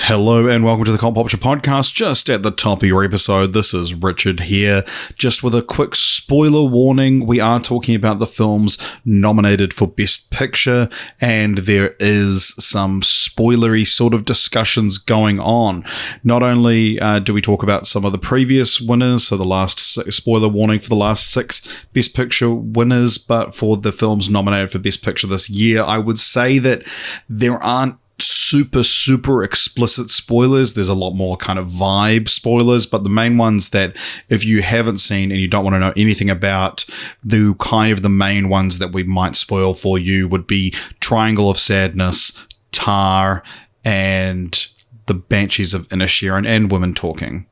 Hello and welcome to the Popture podcast. Just at the top of your episode, this is Richard here, just with a quick spoiler warning. We are talking about the films nominated for Best Picture, and there is some spoilery sort of discussions going on. Not only do we talk about some of the previous winners, so the last spoiler warning for the last 6 Best Picture winners, but for the films nominated for Best Picture this year, I would say that there aren't super explicit spoilers. There's a lot more kind of vibe spoilers, but the main ones that if you haven't seen and you don't want to know anything about, the kind of the main ones that we might spoil for you would be Triangle of Sadness, Tar, and The Banshees of Inisherin, and Women Talking,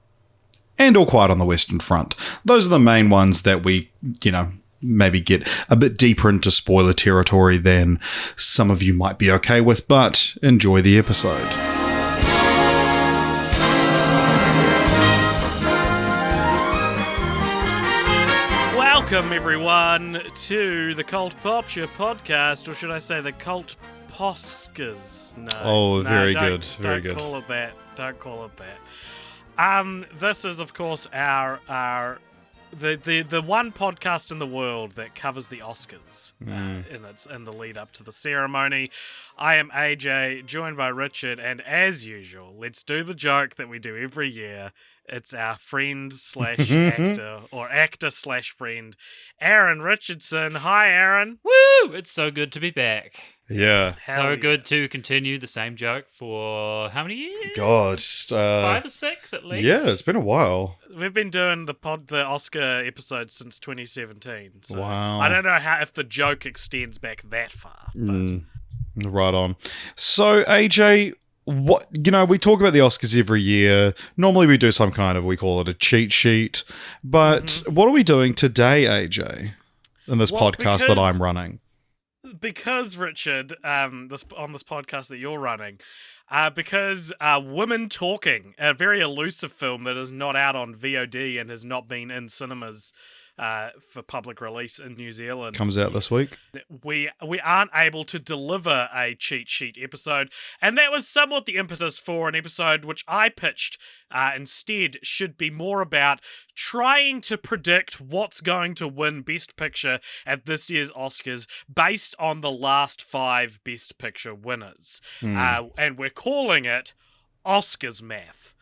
and All Quiet on the Western Front. Those are the main ones that we, maybe get a bit deeper into spoiler territory than some of you might be okay with, but enjoy the episode. Welcome, everyone, to the Cult Popture podcast, or should I say the Cult Poskers? No. Very don't, good. Very don't good. Call it that. Don't call it that. This is, of course, our the one podcast in the world that covers the Oscars in the lead up to the ceremony. I am AJ, joined by Richard, and as usual, let's do the joke that we do every year. It's our friend slash actor, or actor slash friend, Aaron Richardson. Hi, Aaron. Woo! It's so good to be back. Yeah. So good to continue the same joke for how many years? God. 5 or 6 at least. Yeah, it's been a while. We've been doing the Oscar episode since 2017. So Wow. I don't know if the joke extends back that far. But Right on. So, AJ, we talk about the Oscars every year. Normally we do some kind of, we call it a cheat sheet. But what are we doing today, AJ, in this podcast that I'm running? Because, Richard, on this podcast that you're running, because Women Talking, a very elusive film that is not out on VOD and has not been in cinemas for public release in New Zealand, Comes out this week. we aren't able to deliver a cheat sheet episode, and that was somewhat the impetus for an episode which I pitched instead should be more about trying to predict what's going to win Best Picture at this year's Oscars based on the last 5 Best Picture winners. And we're calling it Oscars Math.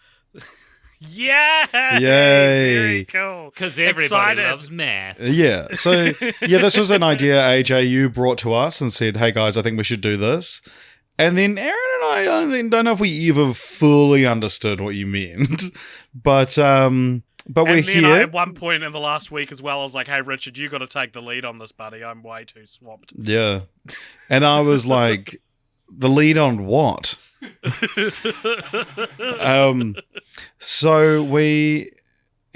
Yeah! Yay! Very cool. Because everybody Excited. loves math. Yeah. So, this was an idea, AJ, you brought to us and said, hey, guys, I think we should do this. And then Aaron and I don't know if we ever fully understood what you meant. But we're And then here. at one point in the last week as well, I was like, hey, Richard, you got to take the lead on this, buddy. I'm way too swamped. Yeah. And I was like, the lead on what? So we're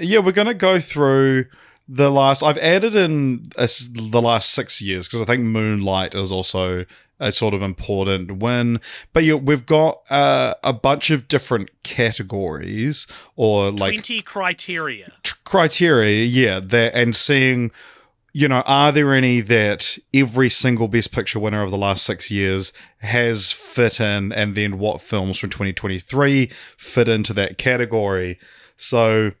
going to go through the last, I've added in the last 6 years because I think Moonlight is also a sort of important win. But we've got a bunch of different categories or 20 criteria. Criteria, and seeing, are there any that every single Best Picture winner of the last 6 years has fit in, and then what films from 2023 fit into that category? So,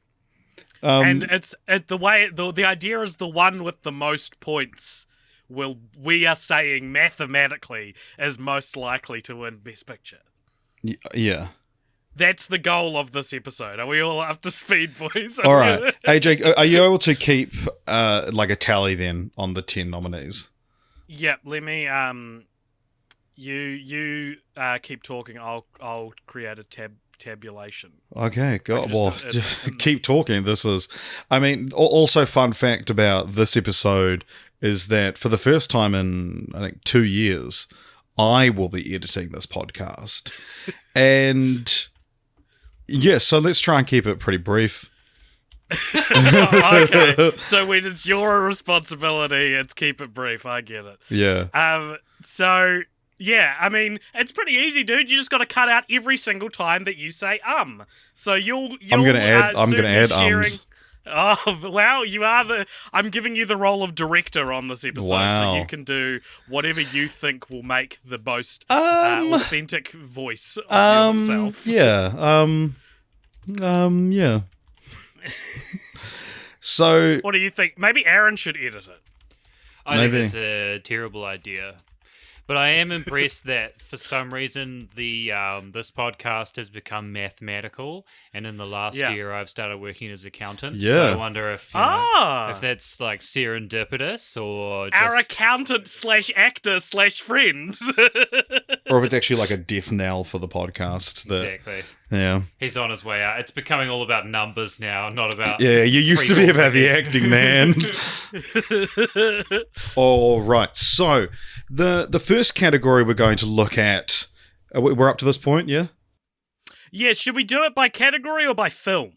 And the idea is the one with the most points we are saying mathematically is most likely to win Best Picture. Yeah. That's the goal of this episode. Are we all up to speed, boys? All right. AJ, are you able to keep a tally then on the 10 nominees? Yep. Let me. You keep talking. I'll create a tabulation. Okay. God. Well, keep talking. This is. Also, fun fact about this episode is that for the first time in I think 2 years, I will be editing this podcast, and. Yeah, so let's try and keep it pretty brief. Okay, so when it's your responsibility, it's keep it brief. I get it. Yeah. So yeah, it's pretty easy, dude. You just got to cut out every single time that you say So I'm gonna add ums. Oh, wow, you are I'm giving you the role of director on this episode, Wow. so you can do whatever you think will make the most authentic voice of yourself. Yeah. So, What do you think? Maybe Aaron should edit it. I think Maybe. it's a terrible idea. But I am impressed that for some reason the this podcast has become mathematical, and in the last year I've started working as an accountant. Yeah. So I wonder if if that's like serendipitous or just... Our accountant / actor / friend. or if it's actually like a death knell for the podcast. Exactly. Yeah. He's on his way out. It's becoming all about numbers now, not about... Yeah, you used to be about the acting, man. All right. So, the first category we're going to look at, we're up to this point, yeah? Yeah, should we do it by category or by film?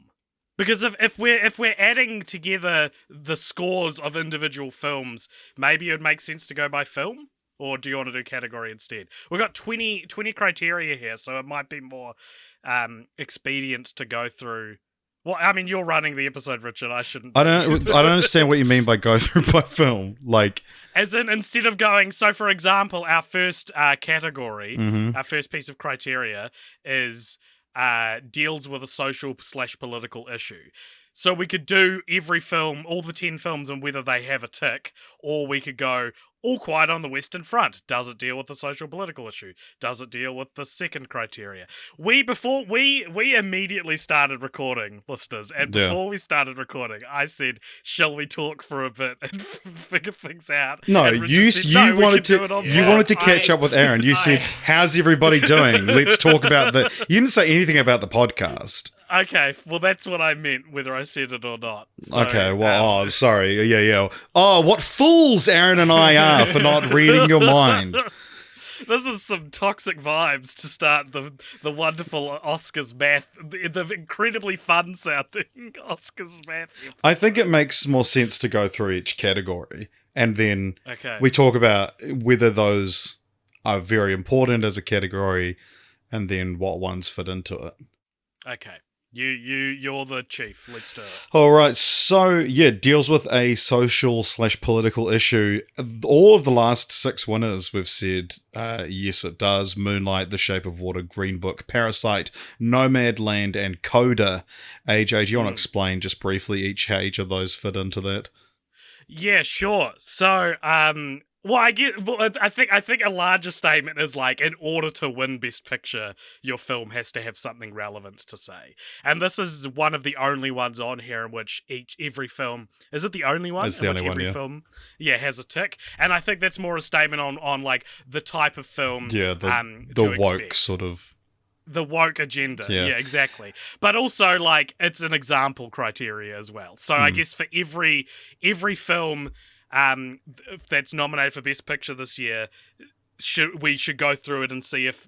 Because if we're adding together the scores of individual films, maybe it would make sense to go by film? Or do you want to do category instead? We've got 20 criteria here, so it might be more expedient to go through. Well, I mean, you're running the episode, Richard. I shouldn't. I don't understand what you mean by go through by film. Like, as in, instead of going, so for example, our first category, our first piece of criteria is deals with a social / political issue. So we could do every film, all the 10 films, and whether they have a tick, or we could go All Quiet on the Western Front. Does it deal with the social political issue? Does it deal with the second criteria? We immediately started recording, listeners, and before we started recording, I said, "Shall we talk for a bit and figure things out?" No, and you said, "No, wanted to catch up with Aaron. You said, "How's everybody doing? Let's talk about the." You didn't say anything about the podcast. Okay, well, that's what I meant, whether I said it or not. So, okay, well, sorry. Yeah. Oh, what fools Aaron and I are for not reading your mind. This is some toxic vibes to start the wonderful Oscars math, the incredibly fun sounding Oscars math episode. I think it makes more sense to go through each category, and then we talk about whether those are very important as a category, and then what ones fit into it. Okay. You're the chief. Let's do it. All right. So, yeah, deals with a social / political issue. All of the last 6 winners we've said, yes, it does. Moonlight, The Shape of Water, Green Book, Parasite, Nomadland, and Coda. AJ, do you want to explain just briefly how each of those fit into that? Yeah, sure. So, well, I think a larger statement is like, in order to win Best Picture, your film has to have something relevant to say. And this is one of the only ones on here in which every film, is it the only one? It's the only one, every film, has a tick. And I think that's more a statement on like the type of film. Yeah, the woke sort of. The woke agenda. Yeah, exactly. But also, like, it's an example criteria as well. So I guess for every film that's nominated for Best Picture this year, we should go through it and see if,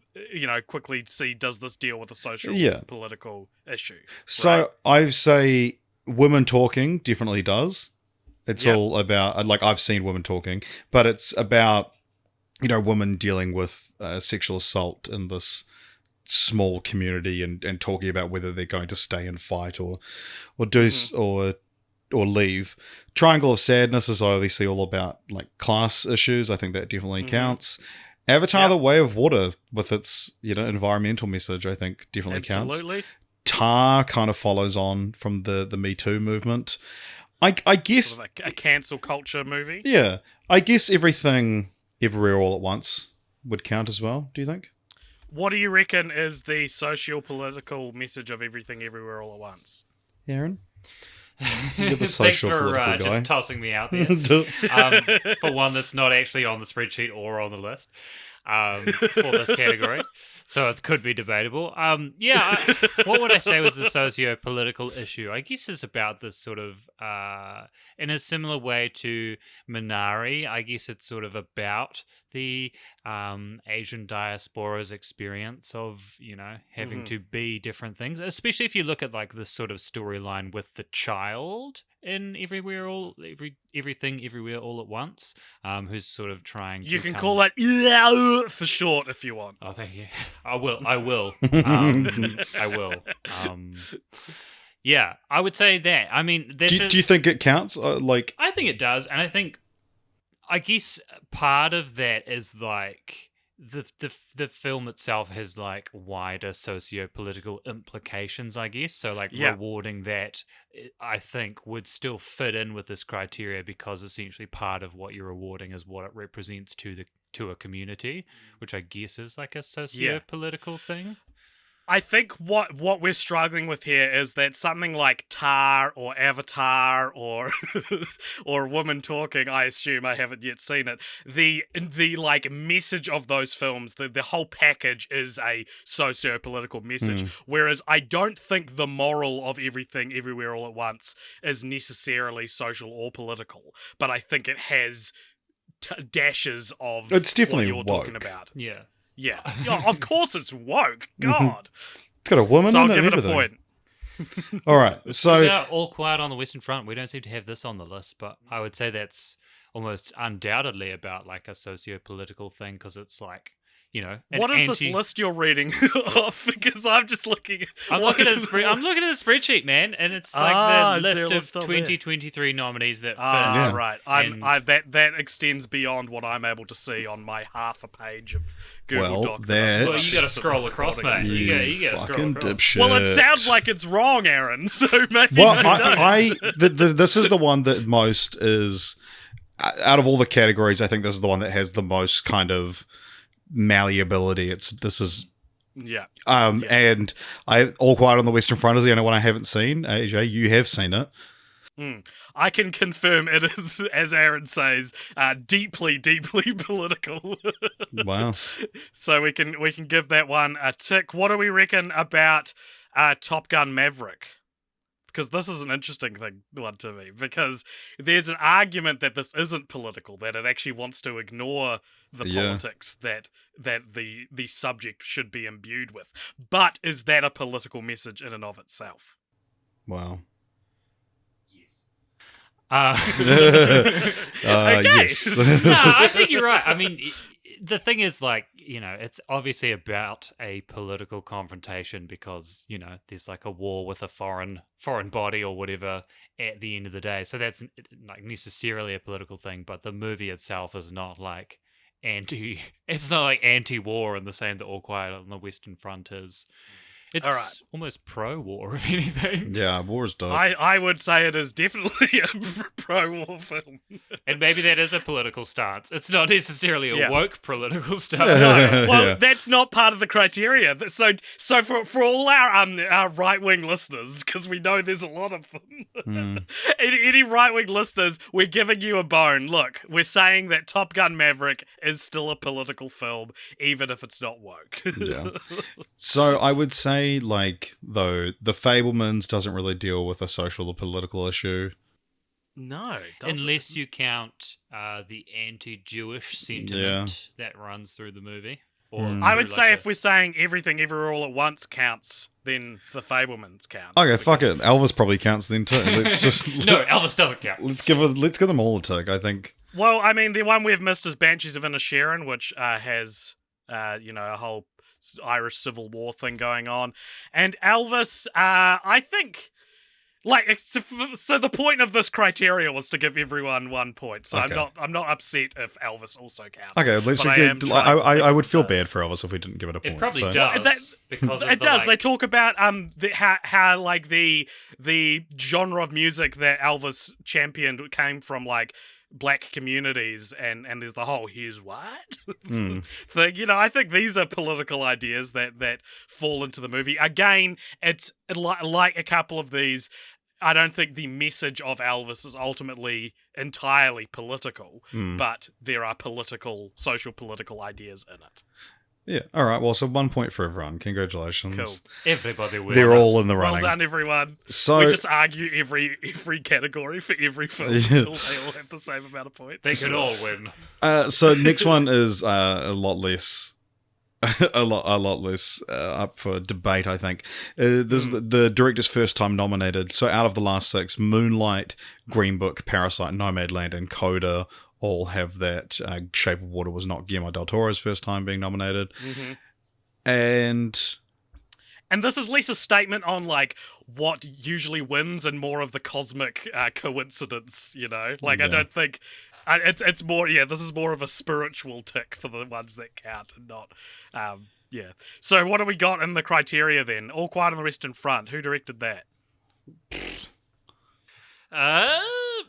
quickly see, does this deal with a social political issue? So I say Women Talking definitely does. It's all about, like, I've seen Women Talking, but it's about, women dealing with sexual assault in this small community and talking about whether they're going to stay and fight or do or leave. Triangle of Sadness is obviously all about like class issues. I think that definitely counts. Avatar: The Way of Water with its environmental message, I think definitely counts. Tar kind of follows on from the Me Too movement. I guess sort of a cancel culture movie. Yeah, I guess Everything Everywhere All at Once would count as well. Do you think? What do you reckon is the socio-political message of Everything Everywhere All at Once? Aaron? You're the social Thanks for guy. just tossing me out there. For one that's not actually on the spreadsheet or on the list for this category. So it could be debatable. What would I say was the socio-political issue? I guess it's about this sort of, in a similar way to Minari, I guess it's sort of about the Asian diaspora's experience of, having to be different things, especially if you look at like this sort of storyline with the child in Everything Everywhere All at Once, who's sort of trying to... You can call that for short if you want. Oh, thank you. I will. I will. Yeah, I would say that. I mean, Do you think it counts? I think it does, and I guess part of that is like the film itself has like wider socio-political implications, I guess. So like rewarding that, I think, would still fit in with this criteria because essentially part of what you're rewarding is what it represents to a community, which I guess is like a socio-political thing. I think what we're struggling with here is that something like Tar or Avatar or or Woman Talking, I assume, I haven't yet seen it. The like message of those films, the whole package is a socio-political message. Whereas I don't think the moral of Everything Everywhere All at Once is necessarily social or political, but I think it has dashes of it's definitely what you're talking about. Yeah. Yeah, of course it's woke. God, it's got a woman so in I'll it. give And it a everything. point. All right, so All Quiet on the Western Front. We don't seem to have this on the list, but I would say that's almost undoubtedly about like a socio-political thing because it's like, you know, What is this list you're reading off? Because I'm just looking. I'm looking at the spreadsheet, man, and it's like the list of there? 2023 nominees that fit. Right. That extends beyond what I'm able to see on my half a page of Google Doc. That- Well, you got to scroll across, mate. You got to scroll fucking across. dipshit. Well, it sounds like it's wrong, Aaron. So maybe Well, I don't. this is the one that most is out of all the categories. I think this is the one that has the most kind of malleability. And All Quiet on the Western Front is the only one I haven't seen. AJ, you have seen it. I can confirm it is, as Aaron says, deeply, deeply political. Wow. So we can give that one a tick. What do we reckon about Top Gun Maverick? Because this is an interesting one to me, because there's an argument that this isn't political, that it actually wants to ignore the politics that the subject should be imbued with. But is that a political message in and of itself? Wow. Yes. No, I think you're right. I mean, the thing is, like, you know, it's obviously about a political confrontation because, you know, there's like a war with a foreign body or whatever at the end of the day. So that's like necessarily a political thing, but the movie itself is not like it's not like anti-war in the same that All Quiet on the Western Front is. It's almost pro-war, if anything. Yeah, war is dope. I would say it is definitely a pro-war film. And maybe that is a political stance. It's not necessarily a woke political stance. No, well, that's not part of the criteria. So for all our right-wing listeners, because we know there's a lot of them, any right-wing listeners, we're giving you a bone. Look, we're saying that Top Gun Maverick is still a political film, even if it's not woke. Yeah. So I would say, like, though, The Fabelmans doesn't really deal with a social or political issue. No, it doesn't. Unless you count the anti-Jewish sentiment that runs through the movie. Or I would say if we're saying Everything Everywhere All at Once counts, then The Fabelmans counts. Okay, fuck it. Elvis probably counts then too. Let's just no, Elvis doesn't count. Let's give them all a tick, I think. Well, I mean, the one we've missed is Banshees of Inisherin, which has a whole Irish Civil War thing going on, and Elvis. I think. Like, so the point of this criteria was to give everyone 1 point. So okay. I'm not upset if Elvis also counts. Okay, I would feel bad for Elvis if we didn't give it a point. It probably does. Because it does. They talk about how like the genre of music that Elvis championed came from like black communities, and there's the whole "here's what" thing. I think these are political ideas that fall into the movie. Again, it's like a couple of these. I don't think the message of Elvis is ultimately entirely political, but there are social political ideas in it. Yeah. All right. Well, so 1 point for everyone. Congratulations. Cool. Everybody wins. They're all in the running. Well done, everyone. So we just argue every category for every film until they all have the same amount of points. They could all win. So next one is a lot less. A lot less up for debate, I think. This is the director's first time nominated. So out of the last 6, Moonlight, Green Book, Parasite, Nomadland, and Coda all have that. Shape of Water was not Guillermo del Toro's first time being nominated. And And this is less a statement on like what usually wins and more of the cosmic coincidence, you know? Like I don't think it's more this is more of a spiritual tick for the ones that count and not So what do we got in the criteria then? All Quiet on the Western Front. Who directed that?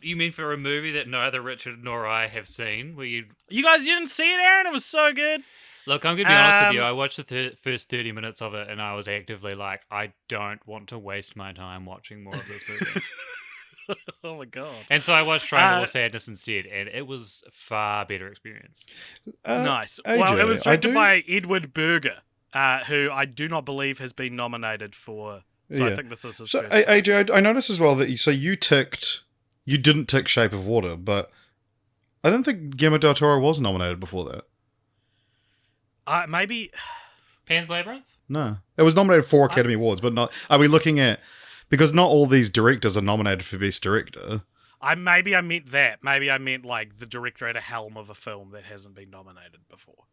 You mean for a movie that neither Richard nor I have seen? You guys didn't see it, Aaron? It was so good. Look, I'm going to be honest with you. I watched the first 30 minutes of it and I was actively like, I don't want to waste my time watching more of this movie. Oh my god. And so I watched Triangle of Sadness instead, and it was a far better experience. Nice. AJ, well, it was directed by Edward Berger, who I do not believe has been nominated for... So I think this is his first. AJ, I noticed as well that you didn't tick Shape of Water, but I don't think Guillermo del Toro was nominated before that. Maybe Pan's Labyrinth? No. It was nominated for Academy Awards, but not... Are we looking at... Because not all these directors are nominated for Best Director. Maybe I meant that. Maybe I meant like the director at a helm of a film that hasn't been nominated before.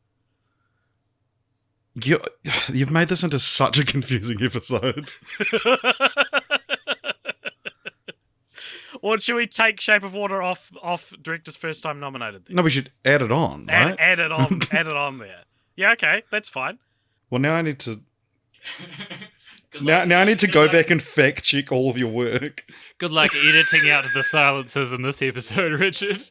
You've made this into such a confusing episode. Or should we take Shape of Water off director's first time nominated then? No, we should add it on, right? Add it on there. Yeah, okay, that's fine. Well, now I need to... Now I need to go back and fact check all of your work. Good luck editing out the silences in this episode, Richard.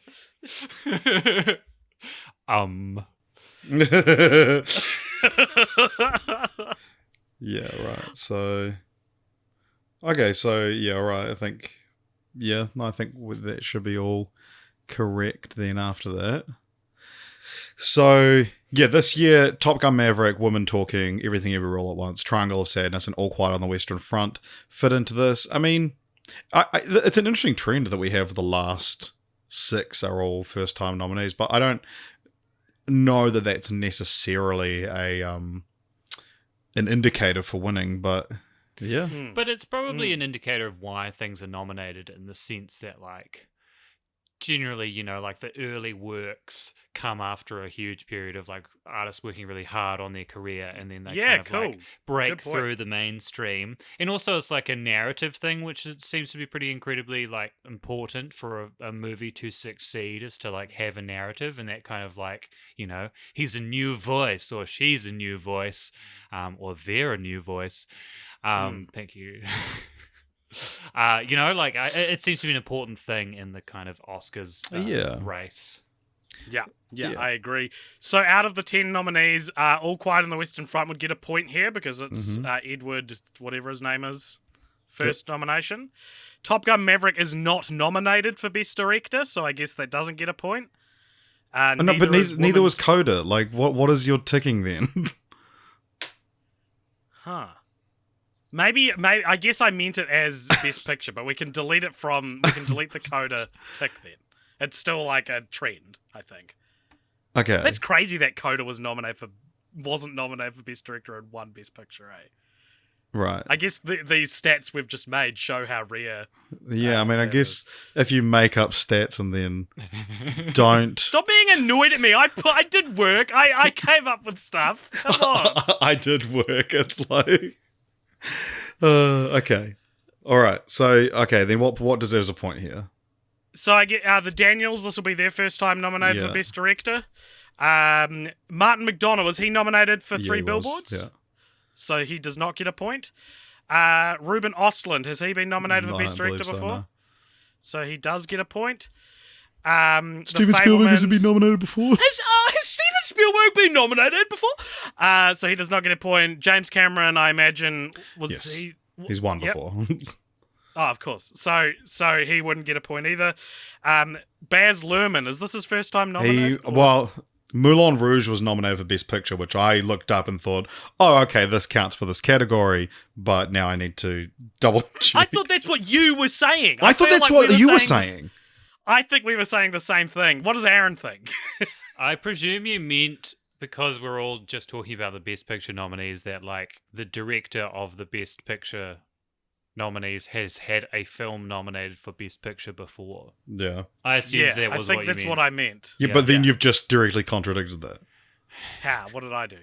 Yeah, right. So, okay, so yeah, right. I think that should be all correct then after that. So, yeah, this year, Top Gun Maverick, Women Talking, Everything Everywhere All at Once, Triangle of Sadness, and All Quiet on the Western Front fit into this. I mean, it's an interesting trend that we have the last 6 are all first-time nominees, but I don't know that that's necessarily an indicator for winning, but yeah. But it's probably an indicator of why things are nominated in the sense that, like, generally, you know, like the early works come after a huge period of like artists working really hard on their career, and then they like break through the mainstream. And also it's like a narrative thing, which it seems to be pretty incredibly like important for a movie to succeed, is to like have a narrative, and that kind of like, you know, he's a new voice or she's a new voice, or they're a new voice. Thank you. You know, like it seems to be an important thing in the kind of Oscars race. Yeah, I agree. So out of the 10 nominees, All Quiet on the Western Front would get a point here because it's Edward, whatever his name is, first nomination. Top Gun Maverick is not nominated for Best Director, so I guess that doesn't get a point. Neither was Coda. Like, what is your ticking then? Huh. Maybe I guess I meant it as Best Picture, but we can delete the Coda tick then. It's still like a trend, I think. Okay. That's crazy that Coda wasn't nominated for Best Director and won Best Picture, eh? Right. I guess these stats we've just made show how rare. Yeah, I mean, I guess if you make up stats and then don't... Stop being annoyed at me. I did work. I came up with stuff. Come on. I did work. It's like... okay. All right. So, okay, then what deserves a point here? So I get the Daniels. This will be their first time nominated for Best Director. Martin McDonagh, was he nominated for Three Billboards? Yeah. So he does not get a point. Ruben Östlund, has he been nominated for Best Director before? No. So he does get a point. Steven Spielberg hasn't been nominated before. Has Steven Spielberg been nominated before? So he does not get a point. James Cameron, I imagine, he's won before. Oh, of course. So he wouldn't get a point either. Baz Luhrmann, is this his first time nominated? Moulin Rouge was nominated for Best Picture, which I looked up and thought, oh, okay, this counts for this category, but now I need to double check. I thought that's what you were saying. I thought that's what you were saying. I think we were saying the same thing. What does Aaron think? I presume you meant, because we're all just talking about the Best Picture nominees, that like the director of the Best Picture nominees has had a film nominated for Best Picture before. Yeah. I assumed that was what you meant. I think that's what I meant. Yeah, but then you've just directly contradicted that. How? What did I do?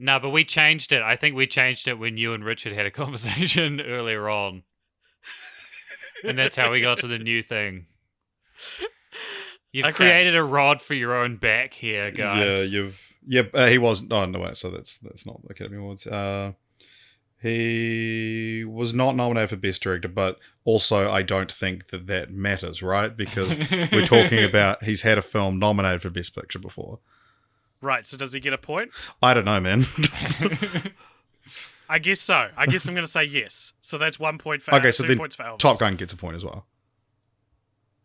No, but we changed it. I think we changed it when you and Richard had a conversation earlier on. And that's how we got to the new thing. You've created a rod for your own back here, guys. He wasn't. Oh no, wait. So that's not the Academy Awards. He was not nominated for Best Director, but also I don't think that matters, right? Because we're talking about he's had a film nominated for Best Picture before. Right. So does he get a point? I don't know, man. I guess so. I guess I'm going to say yes. So that's 1 point for okay. So then points for Elvis. Top Gun gets a point as well.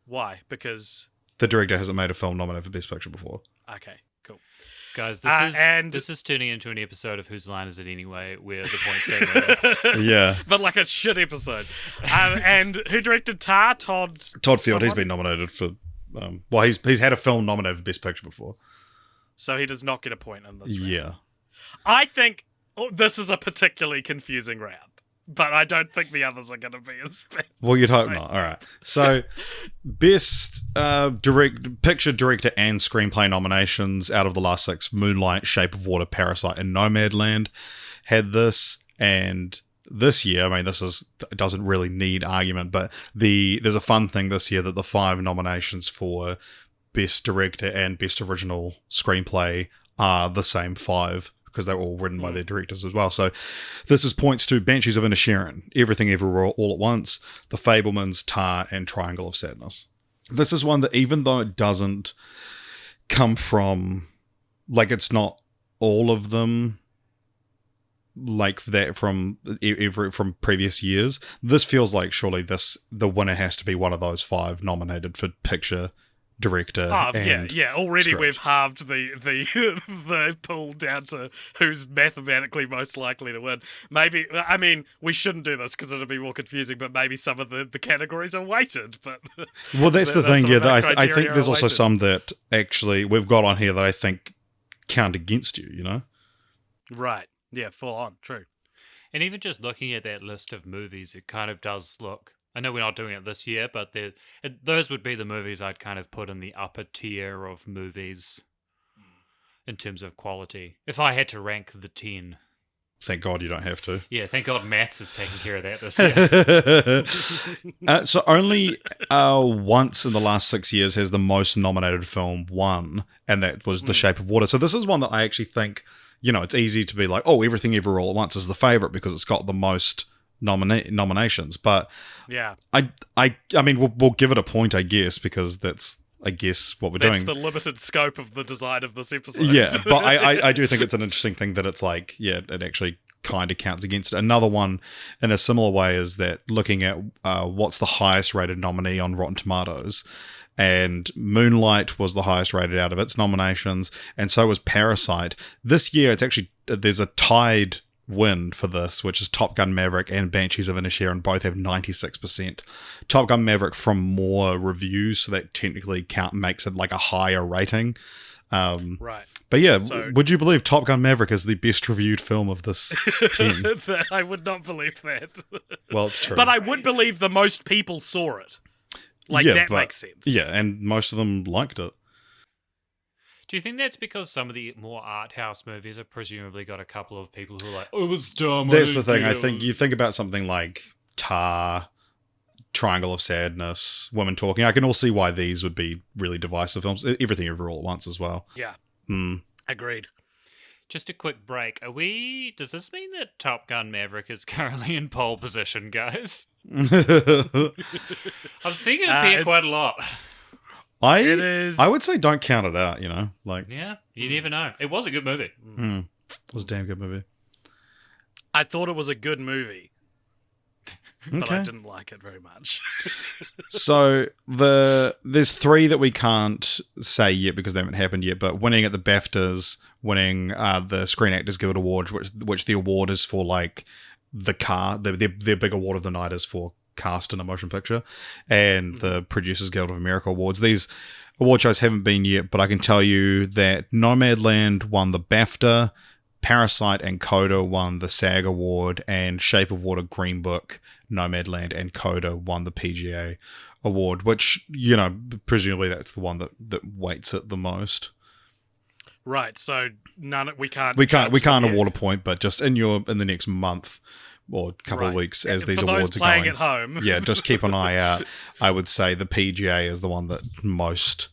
Why? Because the director hasn't made a film nominated for Best Picture before. Okay, cool. Guys, this is turning into an episode of Whose Line Is It Anyway, where the points don't matter. Yeah. But like a shit episode. And who directed Tar? Todd Field. He's been nominated for... he's had a film nominated for Best Picture before. So he does not get a point in this round. Yeah. I think this is a particularly confusing round. But I don't think the others are going to be as bad. Well, you'd hope not. All right. So, best picture, director, and screenplay nominations out of the last 6: Moonlight, Shape of Water, Parasite, and Nomadland had this. And this year, I mean, doesn't really need argument, but there's a fun thing this year that the 5 nominations for best director and best original screenplay are the same 5. Because they're all written by their directors as well. So this is points to Banshees of Inisherin, Everything Everywhere All at Once, The Fabelmans, Tar, and Triangle of Sadness. This is one that even though it doesn't come from, like it's not all of them like that from previous years, this feels like surely the winner has to be one of those 5 nominated for picture, director, and already script. We've halved the pool down to who's mathematically most likely to win. Maybe, I mean, we shouldn't do this because it'll be more confusing, but maybe some of the categories are weighted. But well, that's the thing, I think there's also weighted. some that actually we've got on here that I think count against you, you know? Right, yeah, full on, true. And even just looking at that list of movies, it kind of does look... I know we're not doing it this year, but those would be the movies I'd kind of put in the upper tier of movies in terms of quality. If I had to rank the 10. Thank God you don't have to. Yeah, thank God Matt's is taking care of that this year. So only once in the last 6 years has the most nominated film won, and that was The Shape of Water. So this is one that I actually think, it's easy to be like, oh, Everything Everywhere All at Once is the favourite because it's got the most nominations, but yeah, I mean we'll give it a point, I guess, because that's what we're doing. That's the limited scope of the design of this episode. Yeah, but I do think it's an interesting thing that it's like, yeah, it actually kind of counts against it. Another one in a similar way is that looking at what's the highest rated nominee on Rotten Tomatoes, and Moonlight was the highest rated out of its nominations, and so was Parasite. This year it's actually there's a tied win for this, which is Top Gun Maverick and Banshees of Inisherin, both have 96%. Top Gun Maverick from more reviews, so that technically makes it like a higher rating. Right. But yeah, would you believe Top Gun Maverick is the best reviewed film of this 10? I would not believe that. Well, it's true. But I would believe the most people saw it. That makes sense. Yeah, and most of them liked it. Do you think that's because some of the more art house movies have presumably got a couple of people who are like, oh, it was dumb. That's the thing. I think you think about something like Tar, Triangle of Sadness, Women Talking. I can all see why these would be really divisive films. Everything Everywhere All at Once as well. Yeah. Agreed. Just a quick break. Does this mean that Top Gun Maverick is currently in pole position, guys? I'm seeing it appear quite a lot. I would say don't count it out, Yeah, you never know. It was a good movie. It was a damn good movie. I thought it was a good movie, but I didn't like it very much. So there's 3 that we can't say yet because they haven't happened yet, but winning at the BAFTAs, winning the Screen Actors Guild Award, which the award is for like their big award of the night is for cast in a motion picture, and the Producers Guild of America awards. These award shows haven't been yet, but I can tell you that Nomadland won the BAFTA, Parasite and Coda won the SAG award, and Shape of Water, Green Book, Nomadland and Coda won the PGA award, which, presumably that's the one that weights it the most. Right, so we can't. We can't judge award a point, but just in the next month or couple of weeks as these For awards those are playing going. at home. Yeah, just keep an eye out. I would say the PGA is the one that most,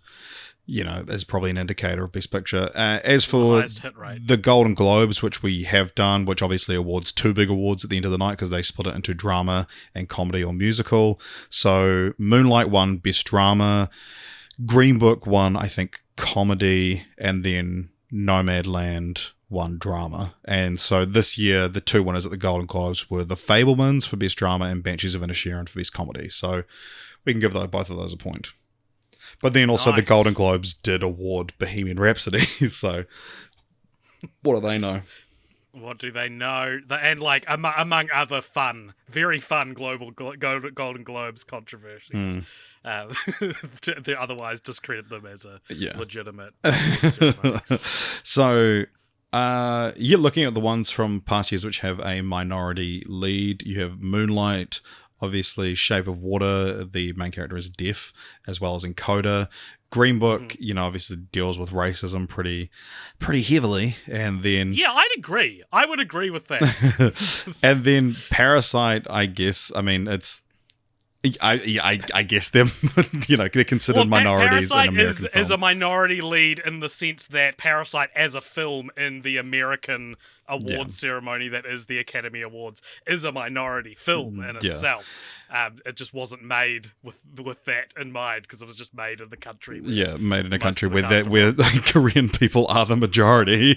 is probably an indicator of Best Picture. As for the Golden Globes, which we have done, which obviously awards 2 big awards at the end of the night because they split it into drama and comedy or musical. So Moonlight won Best Drama, Green Book won, I think, comedy, and then Nomadland won drama. And so this year, the 2 winners at the Golden Globes were The Fabelmans for Best Drama and Banshees of Inisherin for Best Comedy. So we can give both of those a point. But then also the Golden Globes did award Bohemian Rhapsody. So what do they know? What do they know? And among other very fun Golden Globes controversies, to otherwise discredit them as a legitimate ceremony. So you're looking at the ones from past years which have a minority lead. You have Moonlight, obviously Shape of Water, the main character is deaf, as well as in Coda. Green Book, obviously deals with racism pretty heavily. And then... Yeah, I'd agree. I would agree with that. And then Parasite, I guess, I mean, it's... I guess them, they're considered minorities Parasite in American film. is a minority lead in the sense that Parasite as a film in the American awards ceremony that is the Academy Awards is a minority film in itself. It just wasn't made with that in mind because it was just made in the country. Made in a country where Korean people are the majority.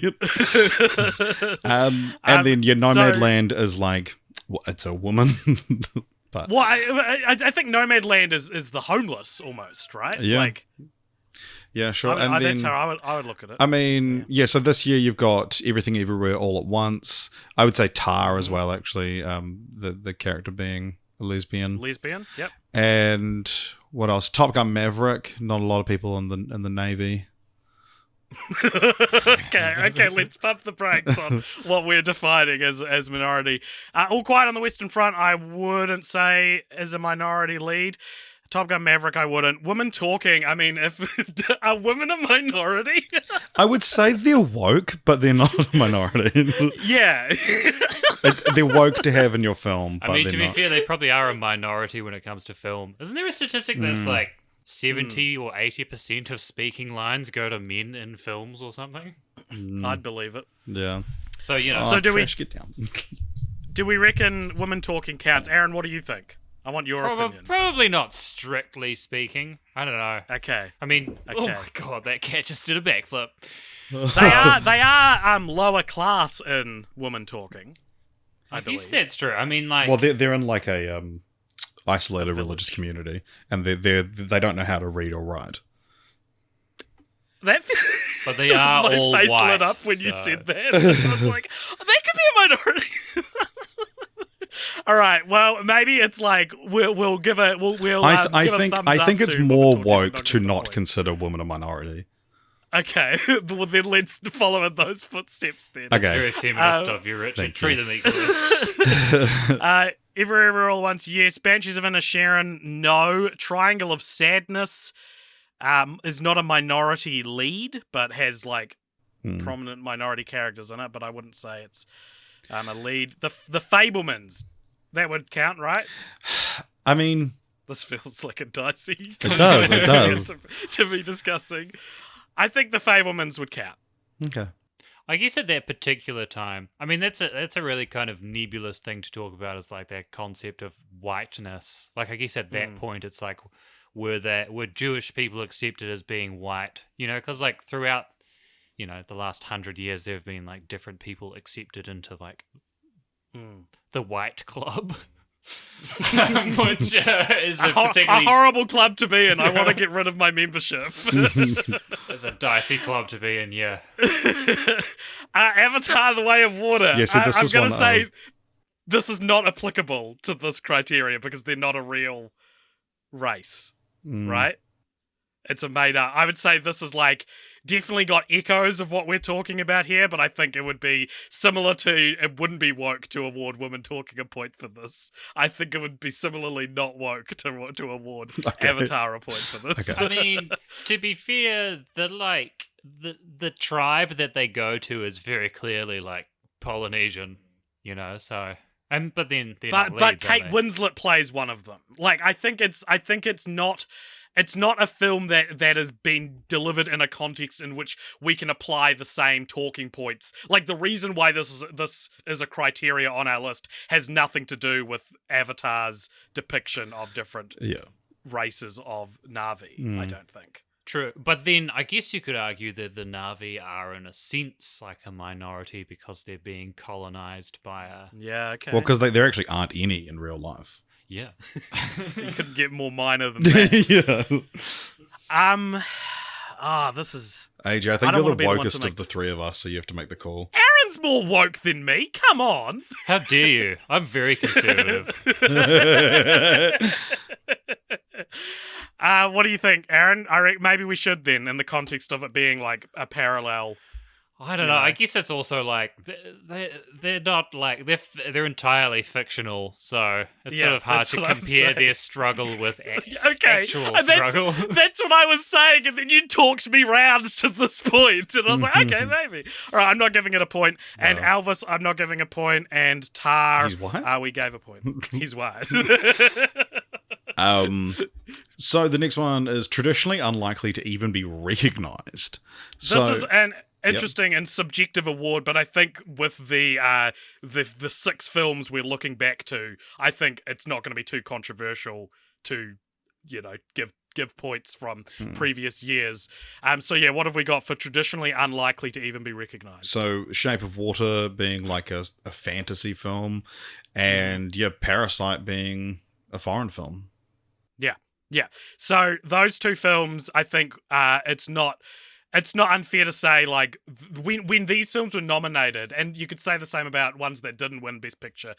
And then your Nomadland is like, it's a woman. But, well, I think Nomadland is the homeless almost, right? Yeah. Yeah, sure. And then, that's how I would look at it. I mean, so this year you've got Everything Everywhere All at Once. I would say Tar as well, actually. The character being a lesbian. Lesbian, yep. And what else? Top Gun Maverick. Not a lot of people in the Navy. Okay, let's pump the brakes on what we're defining as minority. All Quiet on the Western Front, I wouldn't say is a minority lead. Top Gun Maverick, I wouldn't. Women Talking, I mean, are women a minority? I would say they're woke, but they're not a minority. Yeah. They're woke to have in your film, but I mean, to be not. fair, they probably are a minority when it comes to film. Isn't there a statistic that's like 70 or 80% of speaking lines go to men in films or something? I'd believe it. Yeah. So, So do we get down. Do we reckon Women Talking counts? Aaron, what do you think? I want your opinion. Probably not strictly speaking. I don't know. Okay. I mean, oh my god, that cat just did a backflip. They are lower class in Women Talking. I believe that's true. I mean, like, well, they're in like a isolated religious community, and they don't know how to read or write. But they are my all face white, lit up when you said that. I was like, that could be a minority. All right. Well, maybe it's like we'll give it. I think it's more woke to not consider women a minority. Okay. Well, then let's follow in those footsteps. Then. Okay. Very feminist of you, Richard. Treat them equally. Everywhere All at Once, yes. Banshees of Inisherin, no. Triangle of Sadness is not a minority lead, but has like prominent minority characters in it. But I wouldn't say it's a lead. The Fabelmans, that would count, right? I mean, this feels like a dicey. It does. to be discussing. I think the Fabelmans would count. Okay. I guess at that particular time, I mean, that's a really kind of nebulous thing to talk about, is like that concept of whiteness. Like, I guess at that point, it's like, were Jewish people accepted as being white? Because like throughout, the last 100 years, there have been like different people accepted into like the white club. Which is a horrible club to be in. I want to get rid of my membership. It's a dicey club to be in, yeah. Avatar: The Way of Water. Yeah, so this I'm is going to one say this is not applicable to this criteria because they're not a real race, right? It's a made up. I would say this is like definitely got echoes of what we're talking about here, but I think it would be similar to, it wouldn't be woke to award Women Talking a point for this. I think it would be similarly not woke to award Avatar a point for this. Okay. I mean, to be fair, the tribe that they go to is very clearly like Polynesian, so but then they're not But leads, Kate aren't they? Winslet plays one of them. Like I think it's not a film that has been delivered in a context in which we can apply the same talking points. Like the reason why this is a criteria on our list has nothing to do with Avatar's depiction of different races of Na'vi, I don't think. True, but then I guess you could argue that the Na'vi are in a sense like a minority because they're being colonized by a... Yeah, okay. Well, because there actually aren't any in real life. Yeah. You couldn't get more minor than that. This is... AJ, I think you're the wokest of the three of us, so you have to make the call. Aaron's more woke than me, come on! How dare you? I'm very conservative. What do you think, Aaron? I reckon maybe we should then, in the context of it being like a parallel. I don't know. I guess it's also like they're not like they're entirely fictional, so it's sort of hard to compare their struggle with actual struggle. That's what I was saying, and then you talked me round to this point, and I was like, okay, maybe. All right, I'm not giving it a point, and Alvis, I'm not giving a point, and Tar, he's white. We gave a point. He's white. So the next one is traditionally unlikely to even be recognised. This is an interesting and subjective award, but I think with the 6 films we're looking back to, I think it's not going to be too controversial to, give points from previous years. What have we got for traditionally unlikely to even be recognised? So Shape of Water being like a fantasy film, and Parasite being a foreign film. Yeah. So those 2 films, I think it's not unfair to say, like, when these films were nominated, and you could say the same about ones that didn't win Best Picture,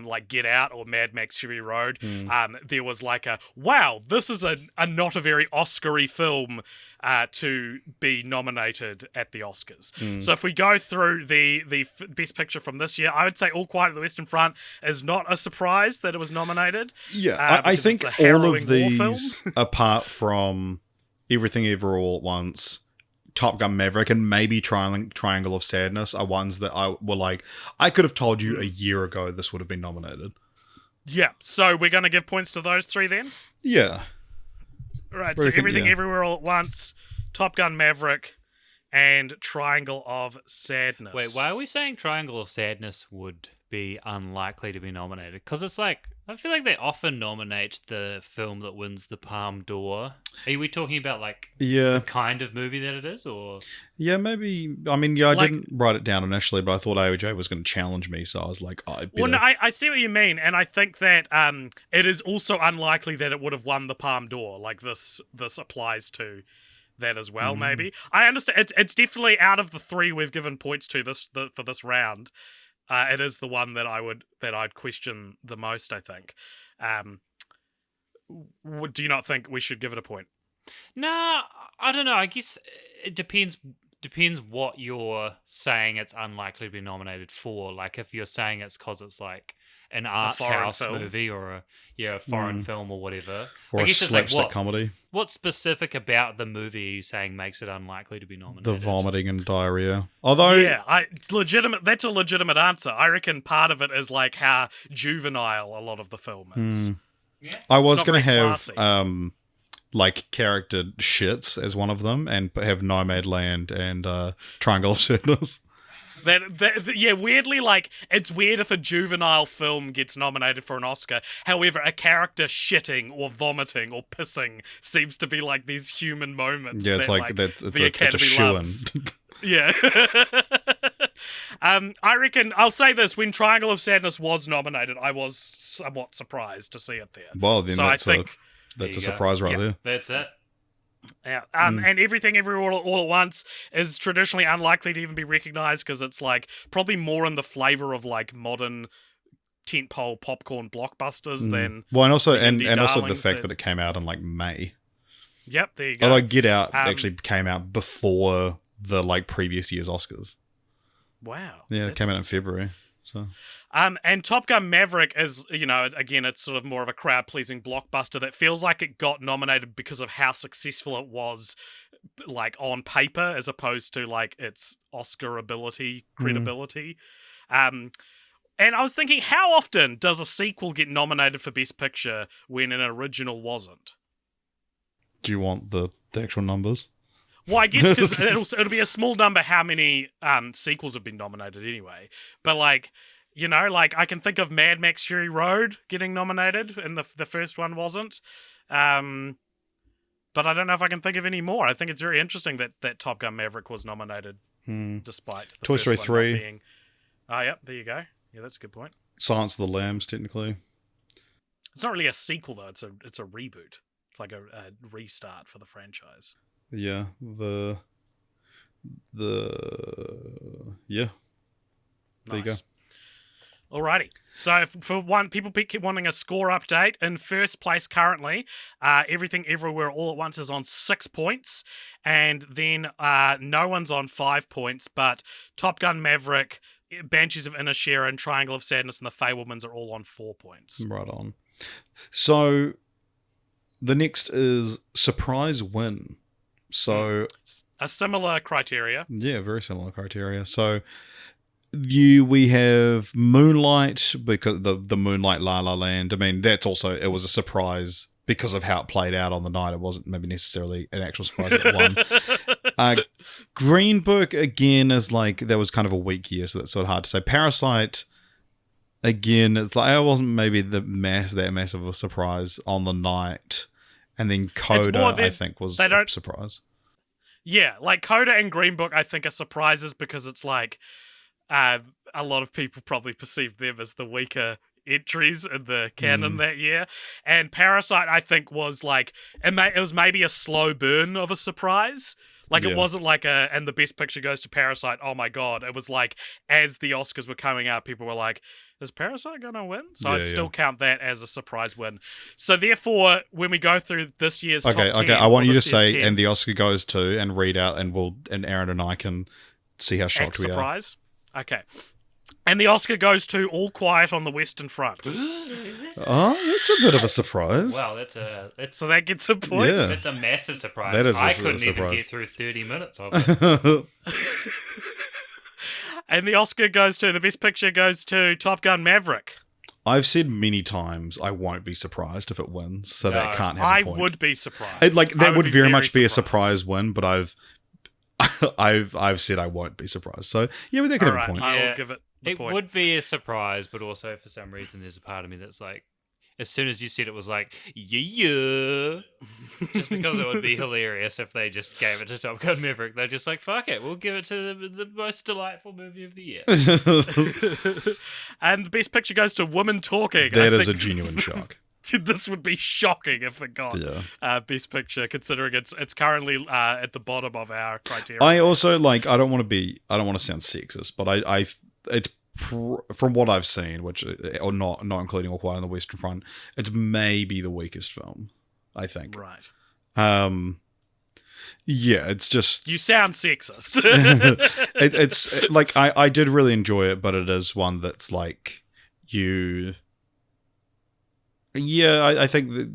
like Get Out or Mad Max Fury Road, there was like wow, this is a not a very Oscar-y film to be nominated at the Oscars. So if we go through the Best Picture from this year, I would say All Quiet on the Western Front is not a surprise that it was nominated. Yeah, I think all of these, apart from Everything Ever All at Once, Top Gun Maverick, and maybe Triangle of Sadness, are ones that I could have told you a year ago this would have been nominated. Yeah, so we're going to give points to those 3 then? Yeah. Right, so Everything Everywhere All at Once, Top Gun Maverick, and Triangle of Sadness. Wait, why are we saying Triangle of Sadness would be unlikely to be nominated? Because it's like, I feel like they often nominate the film that wins the Palme d'Or. Are we talking about the kind of movie that it is, or? Yeah, maybe. I mean, I didn't write it down initially, but I thought AOJ was going to challenge me, so I was like, I see what you mean, and I think that it is also unlikely that it would have won the Palme d'Or. Like this applies to that as well. Maybe I understand. It's definitely out of the 3 we've given points to for this round. It is the one that I'd question the most, I think. Do you not think we should give it a point? Nah, I don't know. I guess it depends what you're saying it's unlikely to be nominated for. Like if you're saying it's because it's like an art house movie or a foreign film or whatever. Or I a guess slapstick comedy. What's specific about the movie are you saying makes it unlikely to be nominated? The vomiting and diarrhea. Although that's a legitimate answer. I reckon part of it is like how juvenile a lot of the film is. Yeah. I was going to have character shits as one of them, and have Nomadland and Triangle of Sadness. Weirdly, like, it's weird if a juvenile film gets nominated for an Oscar. However, a character shitting or vomiting or pissing seems to be like these human moments. Yeah, it's the Academy loves. Yeah. I reckon, I'll say this, when Triangle of Sadness was nominated, I was somewhat surprised to see it there. Well, then that's a surprise right there. That's it. Yeah, and Everything Everywhere all at Once is traditionally unlikely to even be recognised because it's like probably more in the flavour of like modern tentpole popcorn blockbusters than and also the fact that it came out in like May. Yep, there you go. Although Get Out actually came out before the previous year's Oscars. Wow. Yeah, it came out in February. So. And Top Gun Maverick is, again, it's sort of more of a crowd-pleasing blockbuster that feels like it got nominated because of how successful it was like on paper as opposed to like its Oscar ability, credibility. And I was thinking, how often does a sequel get nominated for Best Picture when an original wasn't? Do you want the actual numbers? Well, I guess because it'll be a small number how many sequels have been nominated anyway. But like, you know, like I can think of Mad Max Fury Road getting nominated, and the first one wasn't. But I don't know if I can think of any more. I think it's very interesting that Top Gun Maverick was nominated, despite the Toy first Story one 3. not being. Oh, yep, there you go. Yeah, that's a good point. Silence of the Lambs, technically. It's not really a sequel though. It's a reboot. It's like a restart for the franchise. Yeah, yeah. There you go. Alrighty. So for one, people keep wanting a score update. In first place currently, Everything Everywhere All at Once is on 6 points, and then no one's on 5 points. But Top Gun Maverick, Banshees of Inisherin, Triangle of Sadness, and The Fabelmans are all on 4 points. Right on. So the next is surprise win. So a similar criteria. Yeah, very similar criteria. So we have Moonlight, because the Moonlight La La Land. I mean, that's also, it was a surprise because of how it played out on the night. It wasn't maybe necessarily an actual surprise that it won. Green Book, again, is like, that was kind of a weak year, so that's sort of hard to say. Parasite, again, it's like, it wasn't maybe that massive of a surprise on the night. And then Coda, I think, was a surprise. Yeah, like Coda and Green Book, I think, are surprises because it's like a lot of people probably perceived them as the weaker entries in the canon that year. And Parasite, I think, was like, it was maybe a slow burn of a surprise. Like, it wasn't like and the Best Picture goes to Parasite, oh my god. It was like, as the Oscars were coming out, people were like, is Parasite going to win? So I'd still count that as a surprise win. So therefore, when we go through this year's top 10... Okay, I want you to say, 10, and the Oscar goes to, and read out, and Aaron and I can see how shocked we are. Surprise? Okay. And the Oscar goes to All Quiet on the Western Front. Oh, that's a bit of a surprise. Wow, so that gets a point. Yeah. That's a massive surprise. That is I couldn't even get through 30 minutes of it. And the Oscar goes to, the Best Picture goes to Top Gun Maverick. I've said many times I won't be surprised if it wins, so that can't have a point. I would be surprised. That would very much be a surprise win, but I've said I won't be surprised. So yeah, that could have a point. I will give it the point. It would be a surprise, but also for some reason there's a part of me that's like, as soon as you said it was like, yeah. Just because it would be hilarious if they just gave it to Top Gun Maverick. They're just like, fuck it, we'll give it to the most delightful movie of the year. And the Best Picture goes to Women Talking. That is a genuine shock. This would be shocking if it got Best Picture, considering it's currently at the bottom of our criteria. I also I don't want to sound sexist, but it's from what I've seen, which, or not including All Quiet on the Western Front, it's maybe the weakest film, I think. Right. Yeah, it's just... You sound sexist. it's like, I did really enjoy it, but it is one that's like, you... Yeah, I think that...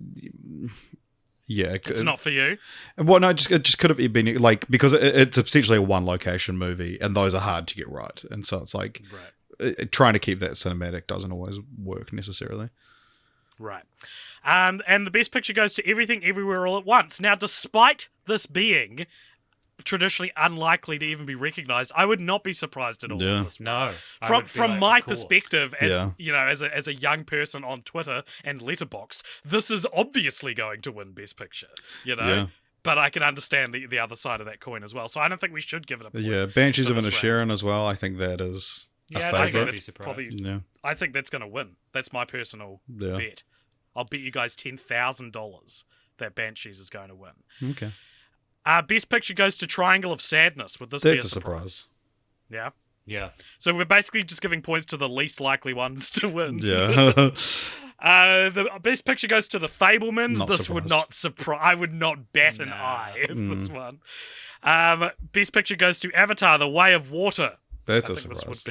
Yeah, it's not for you. Well, no, it just could have been like, because it's essentially a one location movie, and those are hard to get right, and so it's like trying to keep that cinematic doesn't always work necessarily. Right. And the Best Picture goes to Everything Everywhere All at Once. Now, despite this being traditionally unlikely to even be recognized, I would not be surprised at all. Yeah. This no. From my perspective, as you know, as a young person on Twitter and Letterboxd, this is obviously going to win Best Picture. You know. Yeah. But I can understand the other side of that coin as well. So I don't think we should give it a point. Yeah, Banshees of Inisherin as well. I think that is a favourite. I think that's going to win. That's my personal bet. I'll bet you guys $10,000 that Banshees is going to win. Okay. Best Picture goes to Triangle of Sadness. Would this be a surprise? Yeah? Yeah. So we're basically just giving points to the least likely ones to win. Yeah. The Best Picture goes to The Fabelmans. Not this surprised. would not surprise. I would not bat an eye at this one. Best Picture goes to Avatar: The Way of Water. That's a surprise.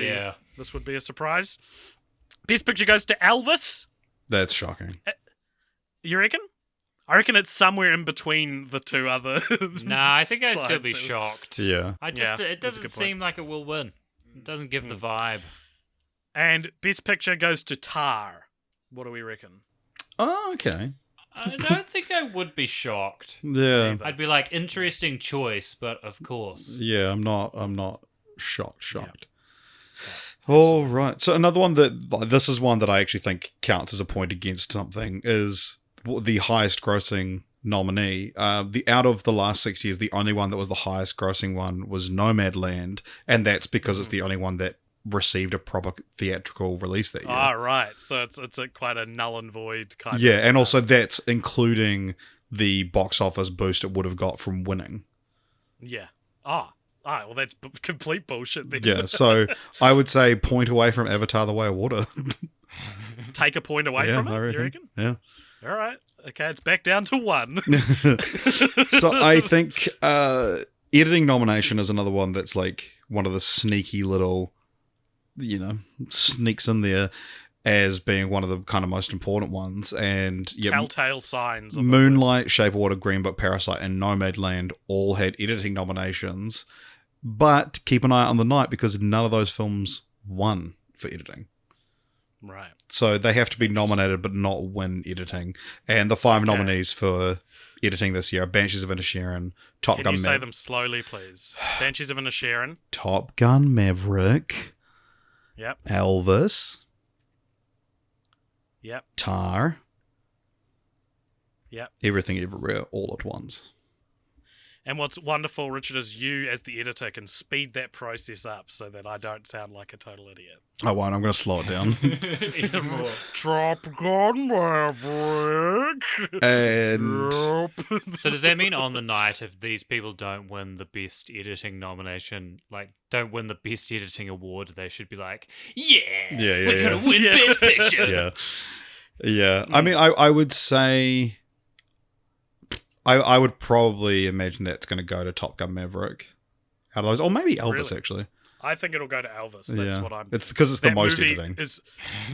This would be a surprise. Best Picture goes to Elvis. That's shocking. You reckon? I reckon it's somewhere in between the two other. Nah, I think I'd still be sides. shocked. Yeah. It that's a doesn't good seem like it will win. It doesn't give the vibe. And Best Picture goes to Tar. What do we reckon? Oh, okay. I don't think I would be shocked. Yeah. Neither. I'd be like, interesting choice, but of course. Yeah, I'm not shocked. All right. So another one this is one that I actually think counts as a point against something is the highest grossing nominee. Out of the last 6 years, the only one that was the highest grossing one was Nomadland, and that's because it's the only one that received a proper theatrical release that year. Ah, right. So it's a quite a null and void kind of. Yeah, and also that's including the box office boost it would have got from winning. Yeah. Well, that's complete bullshit then. Yeah, so I would say point away from Avatar: The Way of Water. Take a point away from it, you reckon? Yeah. All right. Okay, it's back down to 1. So I think editing nomination is another one that's like one of the sneaky little, sneaks in there as being one of the kind of most important ones. And yeah, Telltale signs. Of Moonlight, Shape of Water, Green Book, Parasite, and Nomadland all had editing nominations. But keep an eye out on the night because none of those films won for editing. Right. So they have to be nominated but not win editing. And the 5 nominees for editing this year are Banshees of Inisherin, Top Gun Can you say Maverick. them slowly, please? Banshees of Inisherin. Top Gun Maverick. Yep. Elvis. Yep. Tar. Yep. Everything Everywhere all at once. And what's wonderful, Richard, is you as the editor can speed that process up so that I don't sound like a total idiot. I won't. I'm going to slow it down. Even more. Top Gun Maverick. And So does that mean on the night, if these people don't win the best editing nomination, like don't win the best editing award, they should be like, we're going to win best picture. Yeah. I mean, I would say... I would probably imagine that's going to go to Top Gun Maverick. Out of those, or maybe Elvis Really? actually. I think it'll go to Elvis. That's what I'm. It's because it's the That most movie editing. is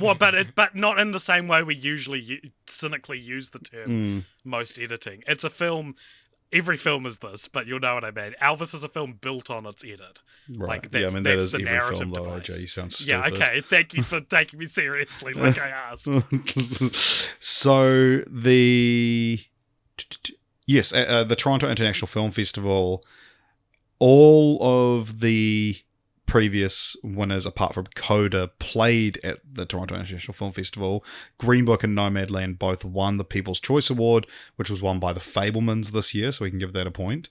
but not in the same way we usually cynically use the term most editing. It's a film. Every film is this, but you'll know what I mean. Elvis is a film built on its edit. Right. Like Yeah, I that's, mean, that's that is the every narrative film, though, device. AJ. You sound stupid. Yeah, okay. Thank you for taking me seriously, like I asked. So the Toronto International Film Festival, all of the previous winners apart from Coda played at the Toronto International Film Festival. Green Book and Nomadland both won the People's Choice Award, which was won by The Fabelmans this year, so we can give that a point.